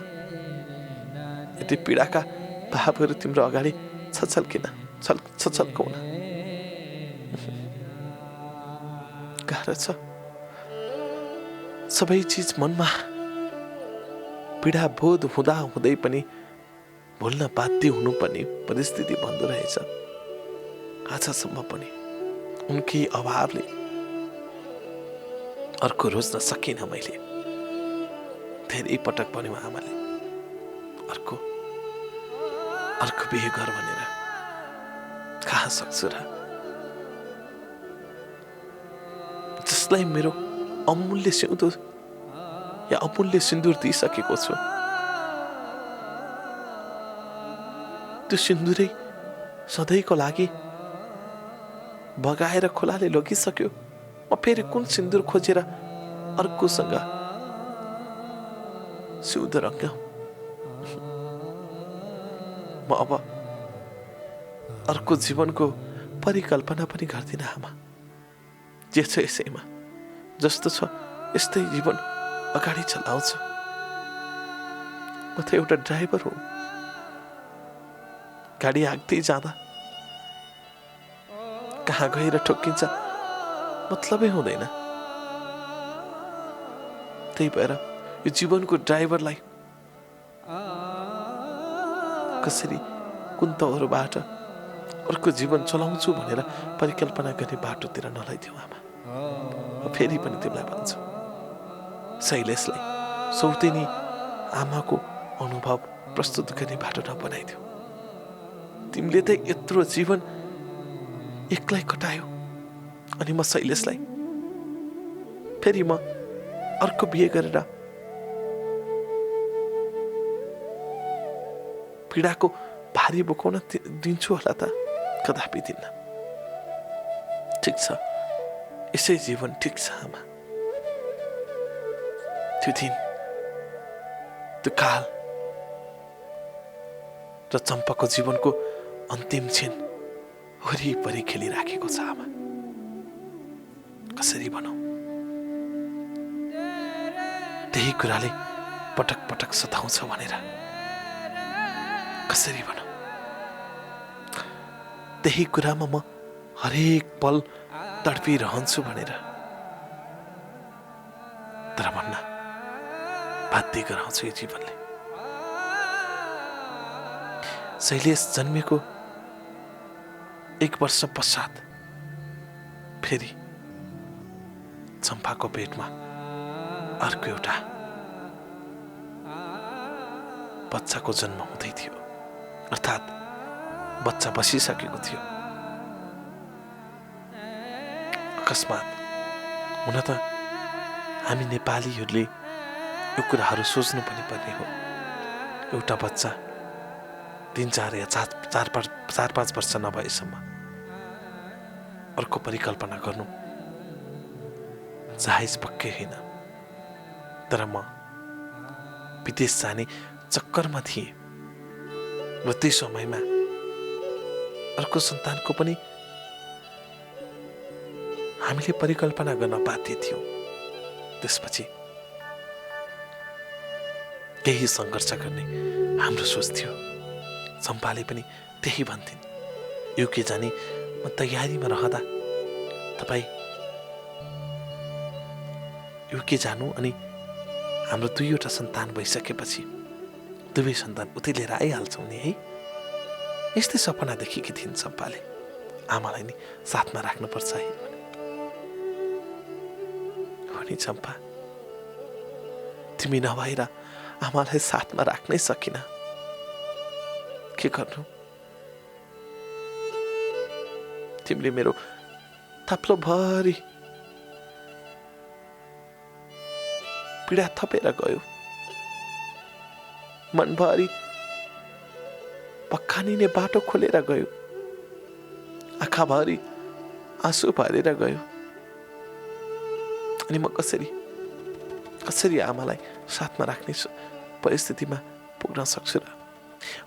यति पीडाका भावहरू तिम्रो अगाडि छछल्काउन गाह्रो छ। सबै चिज मनमा पीडा बोध हुँदा हुँदै पनि भुल्न बाध्य हुनुपर्ने परिस्थिति बन्दो रहेछ। आजसम्म पनि उनकै अभावले अर्को रोज्न सकिनँ मैले। धेरै पटक भन्यो आमाले अर्को बिहे गर भनेर। कहाँ सक्छु र? जसलाई मेरो अमूल्य सिउँदो या अमूल्य सिन्दुर दिइसकेको छु, त्यो सिन्दुरै सधैँको लागि बगाएर खोलाले लगिसक्यो। म फेरि कुन सिन्दुर खोजेर अर्कोसँग सिउँदो रङ्गाउँ? म अब अर्को जीवनको परिकल्पना पनि गर्दिनँ आमा। जे छ यसैमा, जस्तो छ यस्तै जीवन अगाडि चलाउँछु। म त एउटा ड्राइभर हुँ। गाडी हाँक्दै जाँदा कहाँ गएर ठोक्किन्छ मतलबै हुँदैन। त्यही भएर यो जीवनको ड्राइभरलाई कसरी कुन तौरबाट अर्को जीवन चलाउँछु भनेर परिकल्पना गर्ने बाटोतिर नलैदेऊ आमा। फेरि पनि तिमीलाई भन्छु, शैलेशलाई सौतेनी आमाको अनुभव प्रस्तुत गर्ने बाटो नबनाइदेऊ। तिमीले त यत्रो जीवन एक्लै कटायो, अनि म शैलेशलाई फेरि म अर्को बिहे गरेर पीडाको भारी बोकाउन दिन्छु होला त? कदापि दिन्न। ठिक छ, यसै जीवन ठिक छ आमा। त्यो दिन, त्यो काल र चम्पाको जीवनको अन्तिम क्षण वरिपरि खेलिराखेको छ आमा। कसरी भनौँ? त्यही कुराले पटक पटक सताउँछ भनेर कसरी भनौँ? त्यही कुरामा म हरेक पल तडपिरहन्छु भनेर तर भन्न बाध्य गराउँछु यो जीवनले। शैलेश जन्मेको 1 वर्ष पश्चात फेरि चम्पाको पेटमा अर्को एउटा बच्चाको जन्म हुँदै थियो, अर्थात् बच्चा बसिसकेको थियो। अकस्मात हुन त हामी नेपालीहरूले यो कुराहरू सोच्नु पनि पर्ने हो। एउटा बच्चा 3-4 या 4-5 वर्ष नभएसम्म अर्को परिकल्पना गर्नु जायज पक्कै होइन। तर म विदेश जाने चक्करमा थिएँ र त्यही समयमा अर्को सन्तानको पनि हामीले परिकल्पना गर्न बाध्य थियौँ। त्यसपछि केही सङ्घर्ष गर्ने हाम्रो सोच थियो। चम्पाले पनि त्यही भन्थिन्, युके जाने म तयारीमा रहँदा तपाईँ युके जानु अनि हाम्रो 2वटा सन्तान भइसकेपछि 2 सन्तान उतै लिएर आइहाल्छौँ नि है। यस्तै सपना देखेकी थिइन् चम्पाले। आमालाई नि साथमा राख्नुपर्छ है भने। हो नि चम्पा, तिमी नभएर आमालाई साथमा राख्नै सकिन। के गर्नु? तिमीले मेरो थाप्लो भरि पीडा थपेर गयो। मनभरि पक्खानिने बाटो खोलेर गयो। आँखाभरि आँसु भरेर गयो। अनि म कसरी आमालाई साथमा राख्ने परिस्थितिमा पुग्न सक्छु र?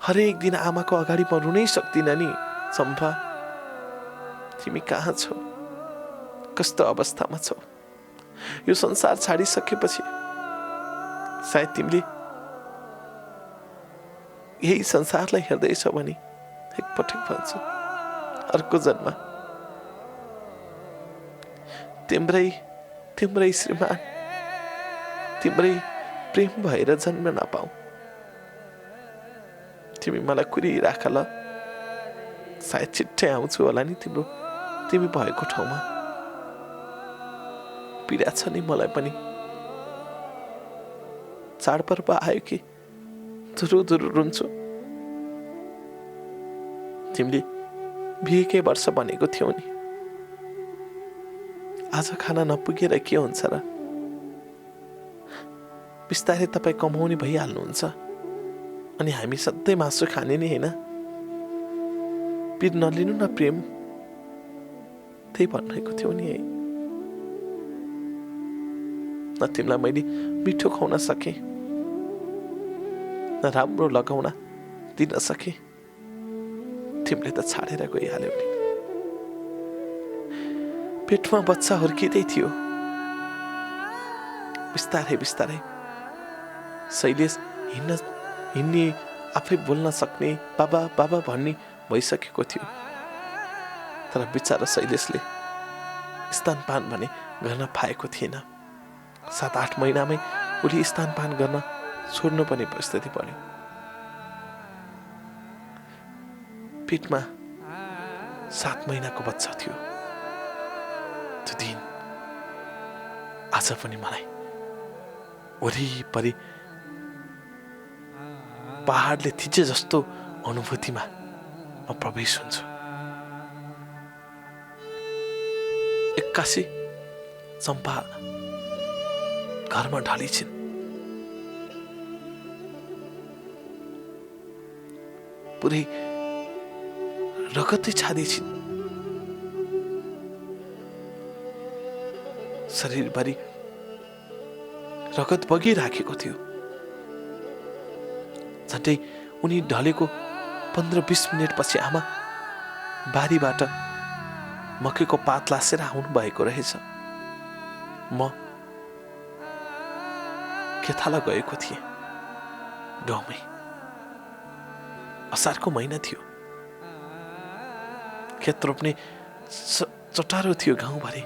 हरेक दिन आमाको अगाडि म रुनै सक्दिनँ नि। चम्पा, तिमी कहाँ छौ? कस्तो अवस्थामा छौ? यो संसार छाडिसकेपछि सायद तिमीले यही संसारलाई हेर्दैछ भने एकपटक भन्छु, अर्को जन्म तिम्रै श्रीमान, तिम्रै प्रेम भएर जन्म नपाऊ। तिमी मलाई कुरिराख ल, सायद छिट्टै आउँछु होला नि तिमी भएको ठाउँमा। पीडा छ नि मलाई पनि। चाडपर्व आयो कि धुरु रुन्छु। तिमीले बिहेकै वर्ष भनेको थियौ नि, आज खाना नपुगेर के हुन्छ र? बिस्तारै तपाईँ कमाउने भइहाल्नुहुन्छ, अनि हामी सधैँ मासु खाने नि होइन। पिर नलिनु न प्रेम, त्यही भनेको थियौ नि है। न तिमीलाई मैले मिठो खुवाउन सकेँ, न राम्रो लगाउन दिन सकेँ। तिमीले त छाडेर गइहाल्यौ नि। पेटमा बच्चा हुर्किँदै थियो। बिस्तारै शैलेश हिँड्ने, आफै बोल्न सक्ने, बाबा भन्ने भइसकेको थियो। तर बिचारा शैलेशले स्तनपान भने गर्न पाएको थिएन। 7-8 महिनामै उसले स्तनपान गर्न छोड्नु पनि परिस्थिति पर्यो। पेटमा 7 महिनाको बच्चा थियो। त्यो दिन आज पनि मलाई वरिपरि पहाडले थिचे जस्तो अनुभूतिमा म प्रवेश हुन्छु। एक्कासी चम्पा घरमा ढलिन्छन्। पुरै रगतै छादिन्छन्। शरीरभरि रगत बगिराखेको थियो। झन्डै उनी ढलेको 15-20 मिनट पछि आमा बारीबाट मकैको पात लासेर आउनु भएको रहेछ। म खेताला गएको थिएँ। गाउँमै असारको महिना थियो। खेत रोप्ने चटारो थियो गाउँभरि।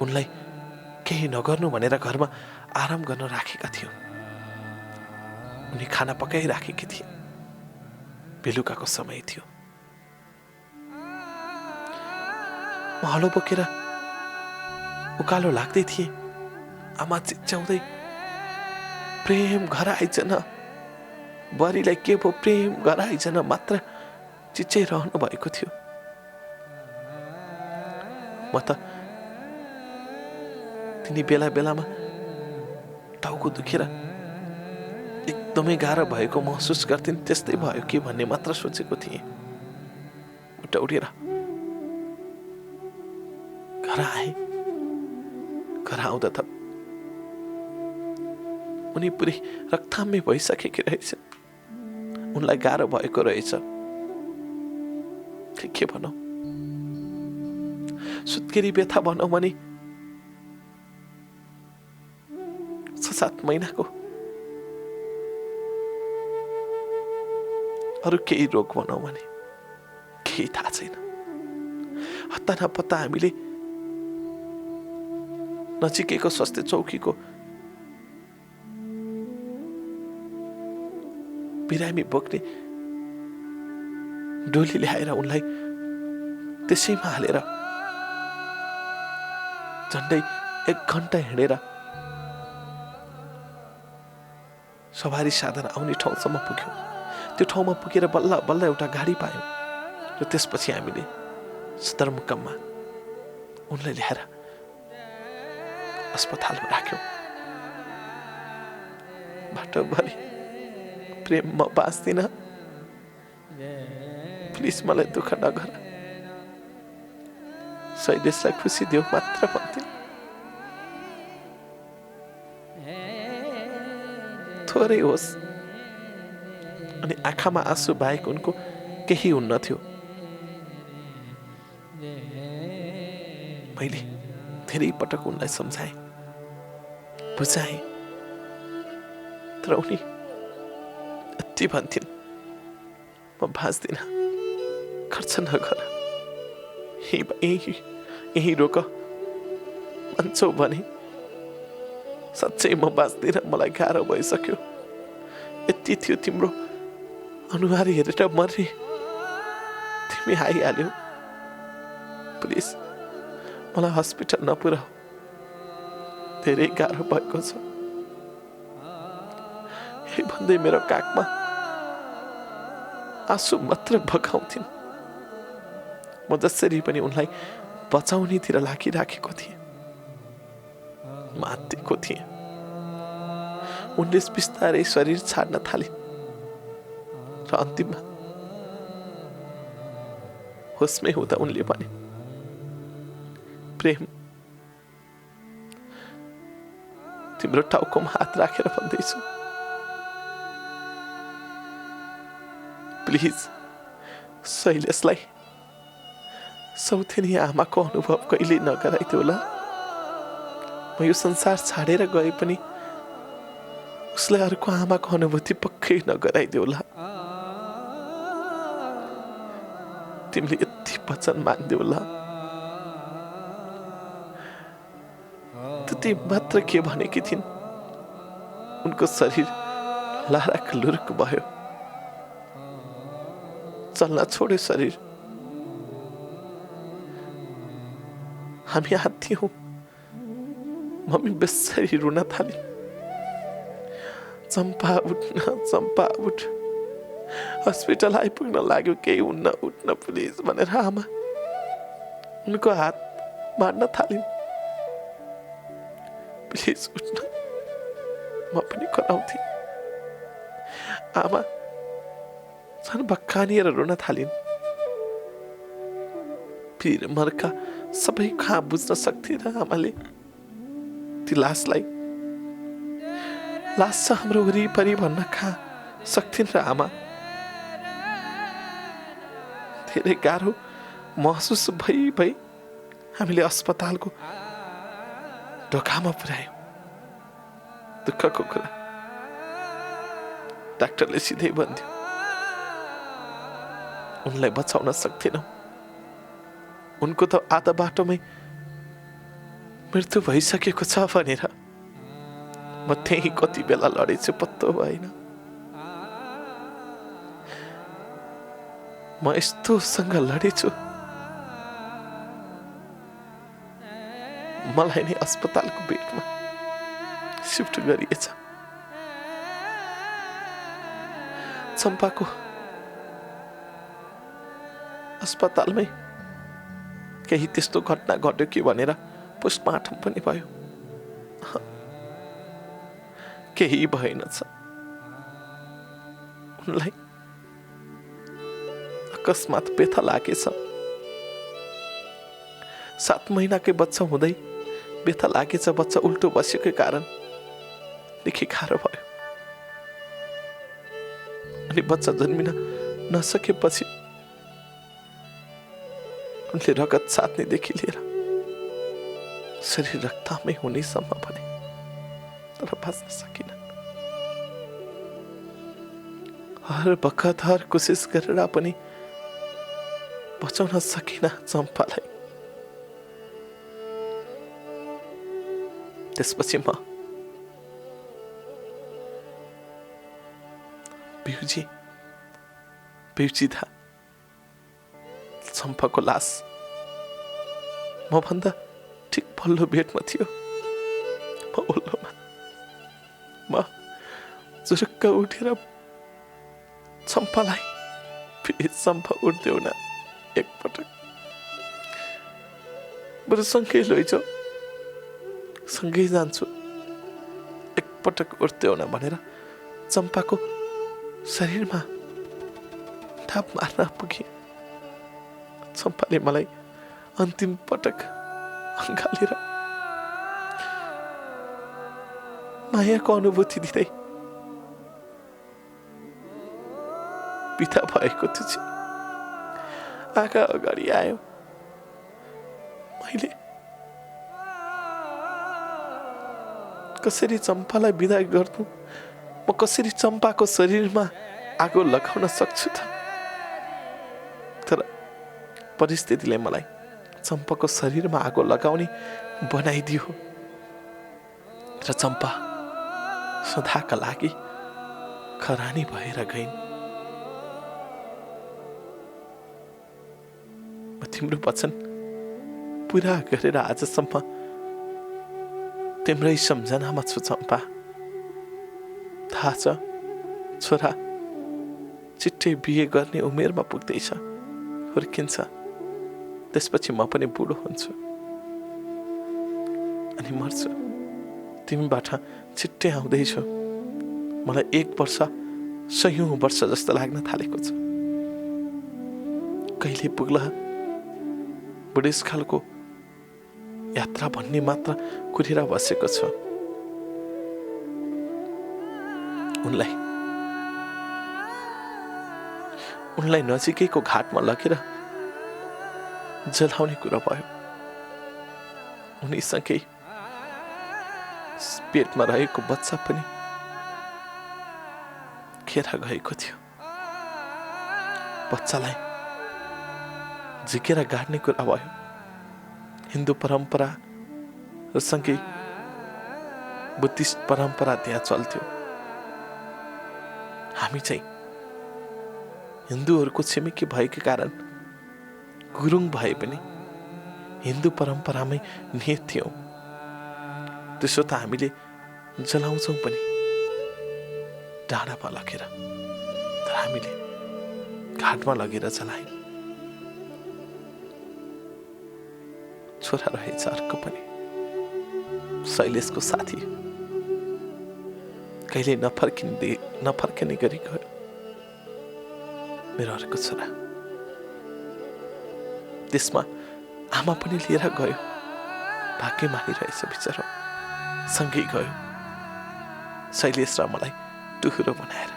उनलाई केही नगर्नु भनेर घरमा आराम गर्न राखेका थियो। उनी खाना पकाइराखेकी थिए। बेलुकाको समय थियो। म हलो बोकेर उकालो लाग्दै थिएँ। आमा चिच्याउँदै, प्रेम घर आइजन, बुहारीलाई के भो प्रेम घर आइजन मात्र चिच्याइरहनु भएको थियो। म त तिनी बेलामा टाउको दुखेर एकदमै गाह्रो भएको महसुस गर्थिन्। त्यस्तै भयो कि भन्ने मात्र सोचेको थिएँ। उठेर घर आएँ। घर आउँदा त उनी पुरै रक्थाम्य भइसकेकी रहेछन्। उनलाई गाह्रो भएको रहेछ। के भनौँ, सुत्केरी व्यथा भनौँ भने 6-7 महिनाको अरू केही रोग भनौँ भने केही थाहा छैन। हत्ता नपत्ता हामीले नजिकैको स्वास्थ्य चौकीको बिरामी बोक्ने डोली ल्याएर उनलाई त्यसैमा हालेर झन्डै 1 घन्टा हिँडेर सवारी साधन आउने ठाउँसम्म पुग्यौँ। त्यो ठाउँमा पुगेर बल्ल एउटा गाडी पायौँ र त्यसपछि हामीले सदरमुकाममा उनलाई ल्याएर अस्पतालमा राख्यौँ। बाटोभरि प्रेम, म बाँच्दिनँ, प्लिज मलाई दुःख नगर, शैलेशलाई खुसी देऊ मात्र भन्थेँ। थोरै होस्, अनि आँखामा आँसु बाहेक उनको केही हुन्न थियो। मैले धेरै पटक उनलाई सम्झाएँ, बुझाएँ, तर उनी कति भन्थिन् म बाँच्दिन, खर्च नगर, यही रोक भन्छौ भने साँच्चै म बाँच्दिन, मलाई गाह्रो भइसक्यो। यति थियो तिम्रो अनुहार हेरेर मर्ने, तिमी आइहाल्यौ। प्लिज मलाई हस्पिटल नपुर्याऊ, धेरै गाह्रो भएको छ। यही भन्दै मेरो काखमा आँसु मात्र बगाउँथिन्। म जसरी पनि उनलाई बचाउनेतिर लागिराखेको थिएँ, मातेको थिएँ। उनले बिस्तारै शरीर छाड्न थालिन् र अन्तिममा होसमै हुँदा उनले भने, प्रेम, तिम्रो टाउकोमा हात राखेर भन्दैछु, प्लिज शैलेशलाई सौतेनी आमाको अनुभव कहिले नगराइदेऊ। म यो संसार छाडेर गए पनि उसलाई अर्को आमाको अनुभूति पक्कै नगराइदेऊ। तिमीले यति वचन मान्देऊ। त्यति मात्र के भनेकी थिइन्, उनको शरीर लाराक लुरुक भयो, चल्न छोड्यो शरीर। हामी हात्थ्यौं। मम्मी बेसरी रुन थाली, चम्पा उठ्न, चम्पा उठ, हस्पिटल आइपुग्न लाग्यो, केही हुन्न, उठ्न प्लिज भनेर आमा उनको हात मार्न थालिन्। प्लिज उठ्न, म पनि कराउँथे। आमा झन् भक्कानिएर रुन थालिन्। पिर मर्का सबै कहाँ बुझ्न सक्थिन आमाले ती लासलाई। लास छ हाम्रो वरिपरि भन्न कहाँ सक्थिन् र आमा। धेरै गाह्रो महसुस भई हामीले अस्पतालको ढोकामा पुर्यायौं। दुःखको कुरा, डाक्टरले सिधै भन्थ्यो, उनलाई बचाउन सक्दैनौं, उनको त आधा बाटोमै मृत्यु भइसकेको छ भनेर। म त्यही कति बेला लडेछु पत्तो भएन। म यस्तोसँग लडेछु, मलाई नै अस्पतालको बेडमा शिफ्ट गरिएछ। चम्पाको अस्पतालमै केही त्यस्तो घटना घट्यो कि भनेर पोस्टमार्टम पनि भयो। केही भएनछ। उनलाई अकस्मात व्यथा लागेछ। 7 महिनाकै बच्चा हुँदै व्यथा लागेछ। बच्चा उल्टो बसेकै कारण निकै गाह्रो भयो। अनि बच्चा जन्मिन नसकेपछि उनले रगत साध्नेदेखि लिएर शरीर रक्तमै हुनेसम्म भने, तर बाँच्न सकिनन्। हर बखत हर कोसिस गरेर पनि बचाउन सकिन चम्पालाई। त्यसपछि म बिउजिदा चम्पाको लास म भन्दा ठिक पल्लो बेडमा थियो। म ओल्लोमा, म जुरुक्क उठेर चम्पालाई, प्लिज चम्पा उठ्देऊ न एकपटक, बरु सँगै लैजाऊ, सँगै जान्छु, एकपटक उठ्देऊ न भनेर चम्पाको शरीरमा ढाप मार्न पुगे। चम्पाले मलाई अन्तिम पटक अँगालेर मायाको अनुभूति दिँदै बिदा भएको थियो। आँखा अगाडि आयो। मैले कसरी चम्पालाई बिदा गर्नु, म कसरी चम्पाको शरीरमा आगो लगाउन सक्छु त, तर परिस्थितिले मलाई चम्पाको शरीरमा आगो लगाउने बनाइदियो र चम्पा सदाका लागि खरानी भएर गइन्। म तिम्रो वचन पुरा गरेर आजसम्म तिम्रै सम्झनामा छु चम्पा। थाहा छ छोरा छिट्टै बिहे गर्ने उमेरमा पुग्दैछ, हुर्किन्छ, त्यसपछि म पनि बुढो हुन्छु अनि मर्छु। तिमीबाट छिट्टै आउँदैछु, मलाई 1 वर्ष 100औं वर्ष जस्तो लाग्न थालेको छ। कहिले पुग्ला बुढेसकालको यात्रा भन्ने मात्र कुरेर बसेको छ। उनलाई नजिकैको घाटमा लगेर जलाउने कुरा भयो। उनीसँगै पेटमा रहेको बच्चा पनि खेर गएको थियो। बच्चालाई झिकेर गाड्ने कुरा भयो। हिन्दू परम्परा र सँगै बुद्धिस्ट परम्परा त्यहाँ चल्थ्यो। हामी चाहिँ हिन्दूहरूको छिमेकी भएको कारण गुरुङ भए पनि हिन्दू परम्परामै नियत थियौँ। त्यसो त हामीले जलाउँछौँ पनि डाँडामा लगेर, तर हामीले घाटमा लगेर जलायौँ। छोरा रहेछ अर्को पनि, शैलेशको साथी, कहिले नफर्किने गरी गयो। मेरो अर्को छोरा, त्यसमा आमा पनि लिएर गयो। भाग्य मानिरहेछ बिचरा, सँगै गयो शैलेश र मलाई टुहुरो बनाएर।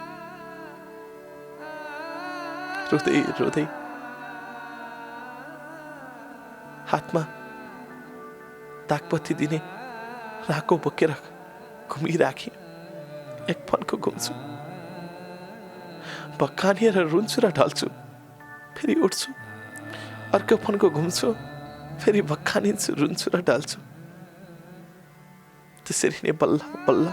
रोदै रोदै हातमा दागपत्ती दिने राको बोकेर घुमिराखेँ। एक फन्को घुम्छु, भक्कानिएर रुन्छु र ढल्छु, फेरि उठ्छु। अर्को फन्को घुम्छु, फेरि भक्कानिन्छु, रुन्छु र ढल्छु। त्यसरी नै बल्ल बल्ल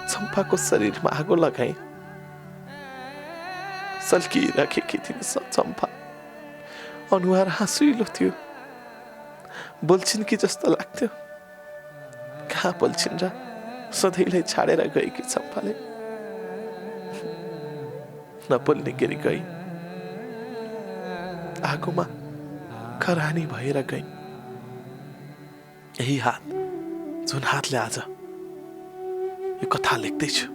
चम्पाको शरीरमा आगो लगाएँ। सल्किराखेकी थिइन् चम्पा, अनुहार हाँसिलो थियो। बोल्छिन् कि जस्तो लाग्थ्यो, कहाँ बोल्छिन् र। सधैँलाई छाडेर गएकी चम्पाले नबोल्ने गरी गई, आगोमा खरानी भएर गई। यही हात जुन हातले आज यो कथा लेख्दैछु,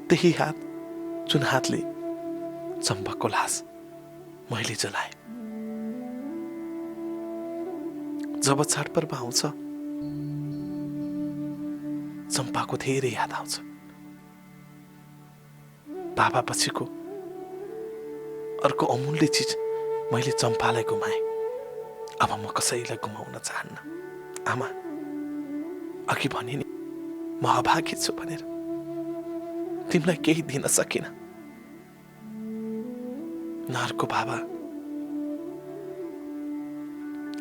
त्यही हात जुन हातले चम्पाको लास मैले जलाएँ। जब चाडपर्व आउँछ चम्पाको धेरै याद आउँछ। बाबा पछिको अर्को अमूल्य चिज मैले चम्पालाई गुमाएँ। अब म कसैलाई गुमाउन चाहन्न। आमा, अघि भने नि म अभागी छु भनेर, तिमीलाई केही दिन सकिन। न अर्को बाबा,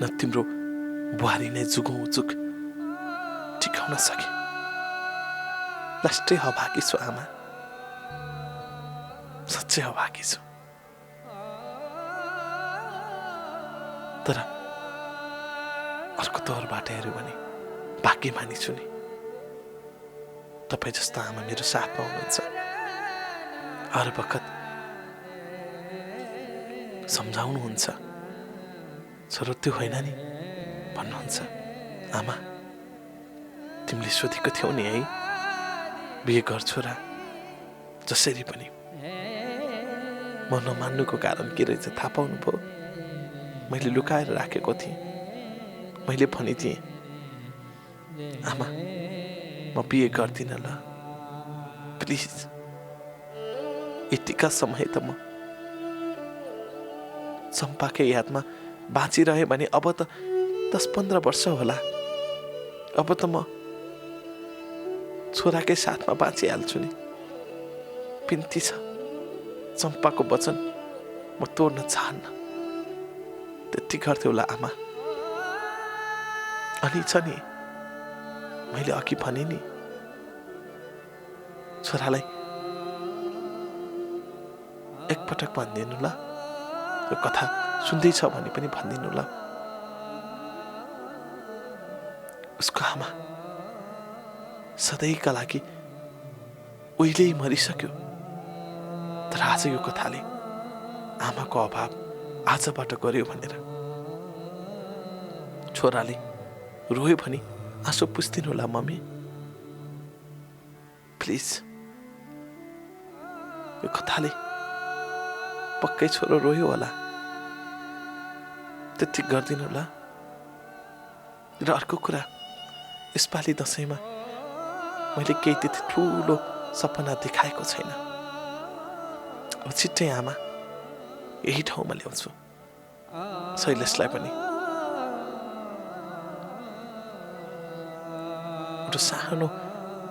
न तिम्रो बुहारी नै जुगौँ-जुग टिकाउन सके। लास्टै अभागी छु आमा, साँच्चै अभागी छु। तर अर्को तौरबाट हेऱ्यो भने भाग्यमानी छु नि। तपाईँ जस्तो आमा मेरो साथमा हुनुहुन्छ। हर बखत सम्झाउनुहुन्छ, छोरो त्यो होइन नि भन्नुहुन्छ। आमा, तिमीले सोधेको थियौ नि है, बिहे गर्छु र जसरी पनि। म नमान्नुको कारण के रहेछ थाहा पाउनु भयो? मैले लुकाएर राखेको थिएँ। मैले भनिदिएँ, आमा म बिहे गर्दिनँ ल, प्लिज। यतिका समय त म चम्पाकै यादमा बाँचिरहे भने अब त 10-15 वर्ष होला। अब त म छोराकै साथमा बाँचिहाल्छु नि। बिन्ती छ, चम्पाको वचन म तोड्न चाहन्न। त्यति गर्थ्यो होला आमा। अनि छ नि, मैले अघि भने नि, छोरालाई एकपटक भनिदिनु ल, यो कथा सुन्दैछ भने पनि भनिदिनु ल। उसको आमा सधैँका लागि उहिल्यै मरिसक्यो, तर आज यो कथाले आमाको अभाव आजबाट गर्यो भनेर। छोराले रोयो भने आँसु पुस्दिनु होला मम्मी, प्लिज। यो कथाले पक्कै छोरो रोयो होला, त्यति गरिदिनु होला। र अर्को कुरा, यसपालि दसैँमा मैले केही त्यति ठुलो सपना देखाएको छैन। अब छिट्टै आमा यही ठाउँमा ल्याउँछु, शैलेशलाई पनि। एउटा सानो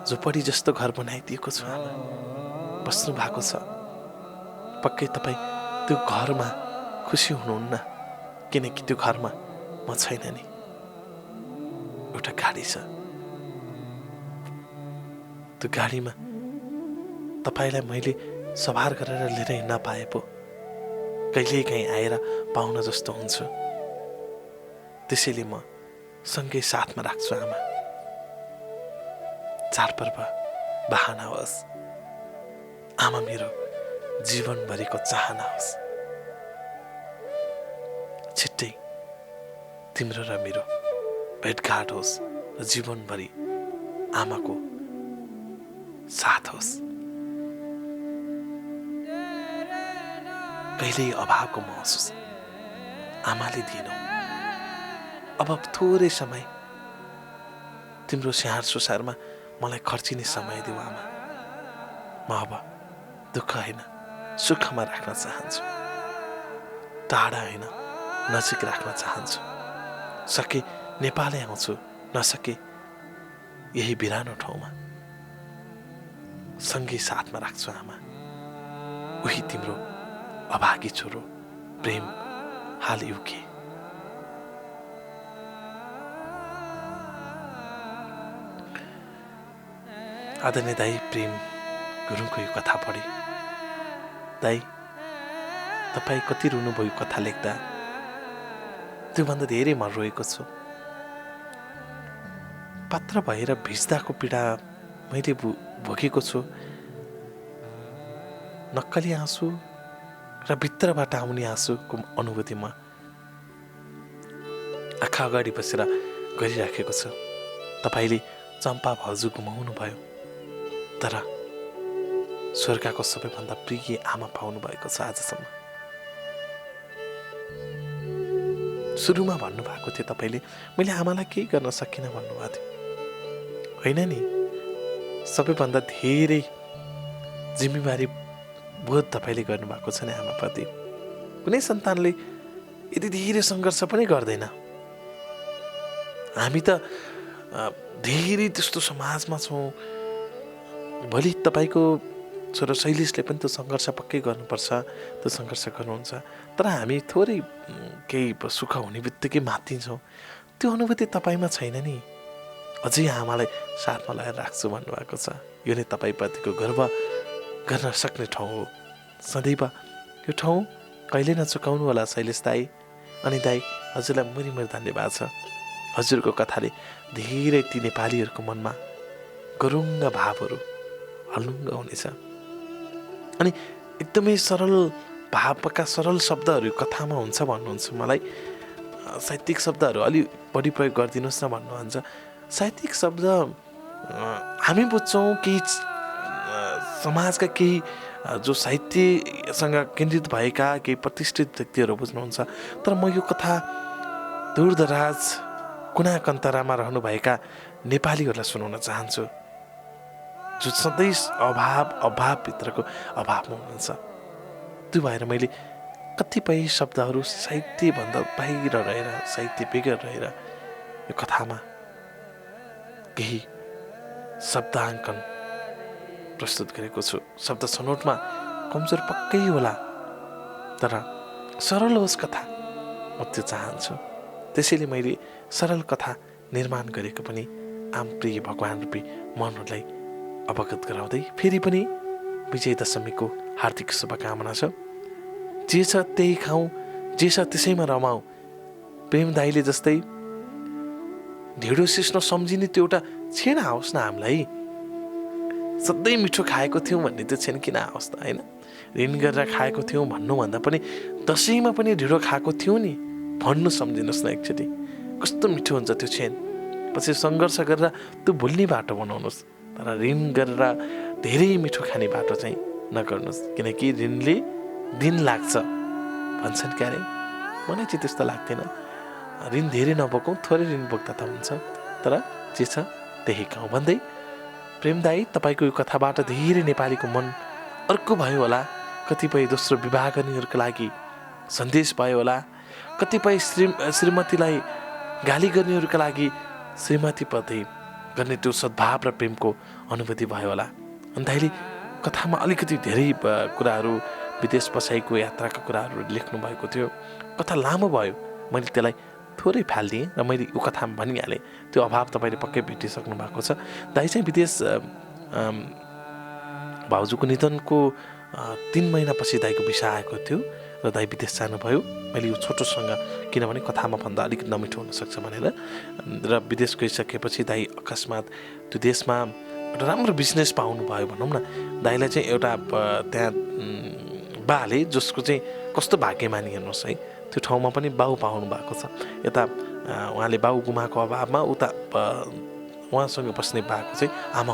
झोपडी जस्तो घर बनाइदिएको छु आमा, बस्नु भएको छ। पक्कै तपाईँ त्यो घरमा खुसी हुनुहुन्न, किनकि त्यो घरमा म छैन नि। एउटा गाडी छ, त्यो गाडीमा तपाईँलाई मैले सवार गरेर लिएर हिँड्न पाए पो कहिलेकाहीँ आएर पाहुना जस्तो हुन्छु। त्यसैले म सँगै साथमा राख्छु आमा। चाडपर्व बहाना होस्, आमा मेरो जीवनभरिको चाहना होस्। छिट्टै तिम्रो र मेरो भेटघाट होस् र जीवनभरि आमाको साथ होस्। कहिल्यै अभावको महसुस आमाले दिएनौ। अब थोरै समय तिम्रो स्याहार सुसारमा मलाई खर्चिने समय देऊ आमा। म अब दुःख होइन, सुखमा राख्न चाहन्छु। टाढा होइन, नजिक राख्न चाहन्छु। सके नेपालै आउँछु, नसके यही बिरानो ठाउँमा सँगै साथमा राख्छु आमा। उही तिम्रो अभागी छोरो प्रेम हाल युके। आदरणीय दाई प्रेम गुरुङको यो कथा पढे। दाई, तपाईँ कति रुनुभयो कथा लेख्दा, त्योभन्दा धेरै म रोएको छु। पात्र भएर भिज्दाको पीडा मैले भोगेको छु। नक्कली आँसु र भित्रबाट आउने आँसुको अनुभूति म आँखा अगाडि बसेर गरिराखेको छु। तपाईँले चम्पा भाउजू गुमाउनु भयो, तर स्वर्गको सबैभन्दा प्रिय आमा पाउनु भएको छ आजसम्म। सुरुमा भन्नुभएको थियो तपाईँले, मैले आमालाई केही गर्न सकिनँ भन्नुभएको थियो होइन नि। सबैभन्दा धेरै जिम्मेवारी बोध तपाईँले गर्नुभएको छ नि आमाप्रति। कुनै सन्तानले यति धेरै सङ्घर्ष पनि गर्दैन। हामी त धेरै त्यस्तो समाजमा छौँ। भोलि तपाईँको छोरा शैलेशले पनि त्यो सङ्घर्ष पक्कै गर्नुपर्छ, त्यो सङ्घर्ष गर्नुहुन्छ। तर हामी थोरै केही सुख हुने बित्तिकै मात्तिन्छौँ। त्यो अनुभूति तपाईँमा छैन नि। अझै आमालाई साथमा लगाएर राख्छु भन्नुभएको छ। यो नै तपाईँप्रतिको गर्व गर्न सक्ने ठाउँ हो। सदैव यो ठाउँ कहिले नचुकाउनु होला शैलेश दाई। अनि दाई, हजुरलाई मुरी धन्यवाद छ। हजुरको कथाले धेरै ती नेपालीहरूको मनमा गरुङ्ग भावहरू हल्लुङ्ग हुनेछ। अनि एकदमै सरल भावका सरल शब्दहरू कथामा हुन्छ भन्नुहुन्छ। मलाई साहित्यिक शब्दहरू अलि बढी प्रयोग गरिदिनुहोस् न भन्नुहुन्छ। साहित्यिक शब्द हामी बुझ्छौँ, केही समाजका केही जो साहित्यसँग केन्द्रित भएका केही प्रतिष्ठित व्यक्तिहरू बुझ्नुहुन्छ। तर म यो कथा दूरदराज कुना कन्तरामा रहनुभएका नेपालीहरूलाई सुनाउन चाहन्छु, जो सधैँ अभावभित्रको अभावमा हुनुहुन्छ। त्यो भएर मैले कतिपय शब्दहरू साहित्यभन्दा बाहिर रहेर, साहित्य बेगर रहेर यो कथामा केही शब्दाङ्कन प्रस्तुत गरेको छु। शब्द छनौटमा कमजोर पक्कै होला, तर सरल होस् कथा, म त्यो चाहन्छु। त्यसैले मैले सरल कथा निर्माण गरेको पनि आम प्रिय भगवान रूपी मनहरूलाई अवगत गराउँदै फेरि पनि विजयदशमीको हार्दिक शुभकामना छ। जे छ त्यही खाउँ, जे छ त्यसैमा रमाउँ। प्रेम दाइले जस्तै ढिँडो सिस्नो सम्झिने त्यो एउटा छेना आओस् न हामीलाई। सधैँ मिठो खाएको थियौँ भन्ने त्यो छेन किन आओस् त, होइन? ऋण गरेर खाएको थियौँ भन्नुभन्दा पनि दसैँमा पनि ढिँडो खाएको थियौँ नि भन्नु सम्झिनुहोस् न एकचोटि। कस्तो मिठो हुन्छ त्यो छेन। पछि सङ्घर्ष गरेर त्यो भुल्ने बाटो बनाउनुहोस्, तर ऋण गरेर धेरै मिठो खाने बाटो चाहिँ नगर्नुहोस्, किनकि ऋणले दिन लाग्छ भन्छन् क्यारे। मलाई चाहिँ त्यस्तो लाग्दैन। ऋण धेरै नबोकौँ, थोरै ऋण बोक्दा त हुन्छ, तर जे छ त्यही खाउँ भन्दै प्रेम दाई, तपाईँको यो कथाबाट धेरै नेपालीको मन अर्को भयो होला। कतिपय दोस्रो विवाह गर्नेहरूको लागि सन्देश भयो होला। कतिपय श्रीमतीलाई गाली गर्नेहरूका लागि श्रीमतीप्रति गर्ने त्यो सद्भाव र प्रेमको अनुभूति भयो होला। अनि दाइले कथामा अलिकति धेरै कुराहरू, विदेश बसाइको यात्राका कुराहरू लेख्नु भएको थियो। कथा लामो भयो, मैले त्यसलाई थोरै फालिदिएँ र मैले यो कथामा भनिहालेँ। त्यो अभाव तपाईँले पक्कै भेटिसक्नु भएको छ। दाइ चाहिँ विदेश भाउजूको निधनको 3 महिनापछि दाइको भिसा आएको थियो र दाइ विदेश जानुभयो। मैले यो छोटोसँग, किनभने कथामा भन्दा अलिक नमिठो हुनसक्छ भनेर, र विदेश गइसकेपछि दाइ अकस्मात त्यो देशमा एउटा राम्रो बिजनेस पाउनुभयो भनौँ न। दाइलाई चाहिँ एउटा त्यहाँ बाले, जसको चाहिँ कस्तो भाग्यमानी हेर्नुहोस् है, त्यो ठाउँमा पनि बाउ पाउनु भएको छ। यता उहाँले बाउ गुमाएको अभावमा उता उहाँसँग बस्ने बाको चाहिँ आमा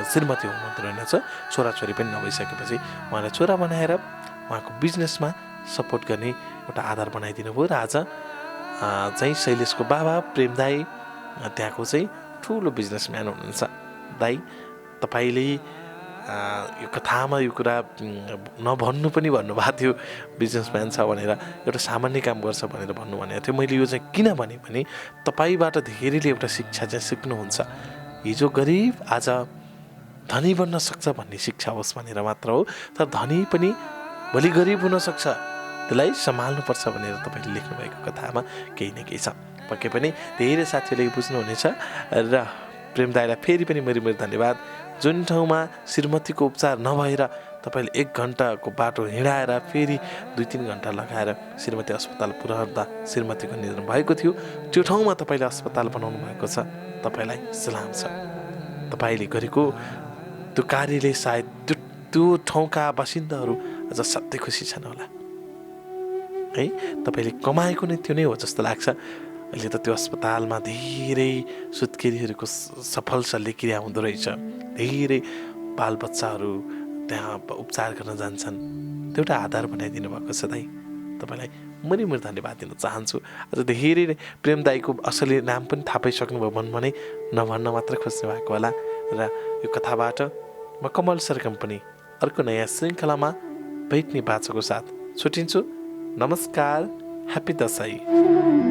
श्रीमती हुनुहुँदो रहेनछ। छोराछोरी पनि नभइसकेपछि उहाँलाई छोरा बनाएर उहाँको बिजनेसमा सपोर्ट गर्ने एउटा आधार बनाइदिनु भयो। र आज चाहिँ शैलेशको बाबा प्रेम दाई त्यहाँको चाहिँ ठुलो बिजनेसम्यान हुनुहुन्छ। दाई, तपाईँले यो कथामा यो कुरा नभन्नु पनि भन्नुभएको थियो, बिजनेसम्यान छ भनेर, एउटा सामान्य काम गर्छ भनेर भन्नु भनेको थियो। मैले यो चाहिँ किन भने तपाईँबाट धेरैले एउटा शिक्षा चाहिँ सिक्नुहुन्छ। हिजो गरिब आज धनी बन्न सक्छ भन्ने शिक्षा होस् भनेर मात्र हो। तर धनी पनि भोलि गरिब हुनसक्छ, त्यसलाई सम्हाल्नुपर्छ भनेर तपाईँले लेख्नुभएको कथामा केही न केही छ। पक्कै पनि धेरै साथीहरूले बुझ्नुहुनेछ। र प्रेम दाइलाई फेरि पनि मेरो धन्यवाद। जुन ठाउँमा श्रीमतीको उपचार नभएर तपाईँले 1 घन्टाको बाटो हिँडाएर फेरि 2-3 घन्टा लगाएर श्रीमती अस्पताल पुर्याउँदा श्रीमतीको निधन भएको थियो, त्यो ठाउँमा तपाईँले अस्पताल बनाउनु भएको छ। तपाईँलाई सलाम छ। तपाईँले गरेको त्यो कार्यले सायद त्यो ठाउँका बासिन्दाहरू अझ सधैँ खुसी छन् होला है। तपाईँले कमाएको नै त्यो नै हो जस्तो लाग्छ। अहिले त त्यो अस्पतालमा धेरै सुत्केरीहरूको सफल शल्यक्रिया हुँदो रहेछ। धेरै बालबच्चाहरू त्यहाँ उपचार गर्न जान्छन्। त्यो एउटा आधार बनाइदिनु भएको छ दाइ। तपाईँलाई मैले धन्यवाद दिन चाहन्छु। अझ धेरै नै प्रेम दाईको असली नाम पनि थाहा पाइसक्नुभयो भने नभन्न मात्र खोज्नु भएको होला। र यो कथाबाट म कमल सर कम्पनी अर्को नयाँ श्रृङ्खलामा भेट्ने बाचाको साथ छुट्टिन्छु। नमस्कार, ह्याप्पी दसैँ।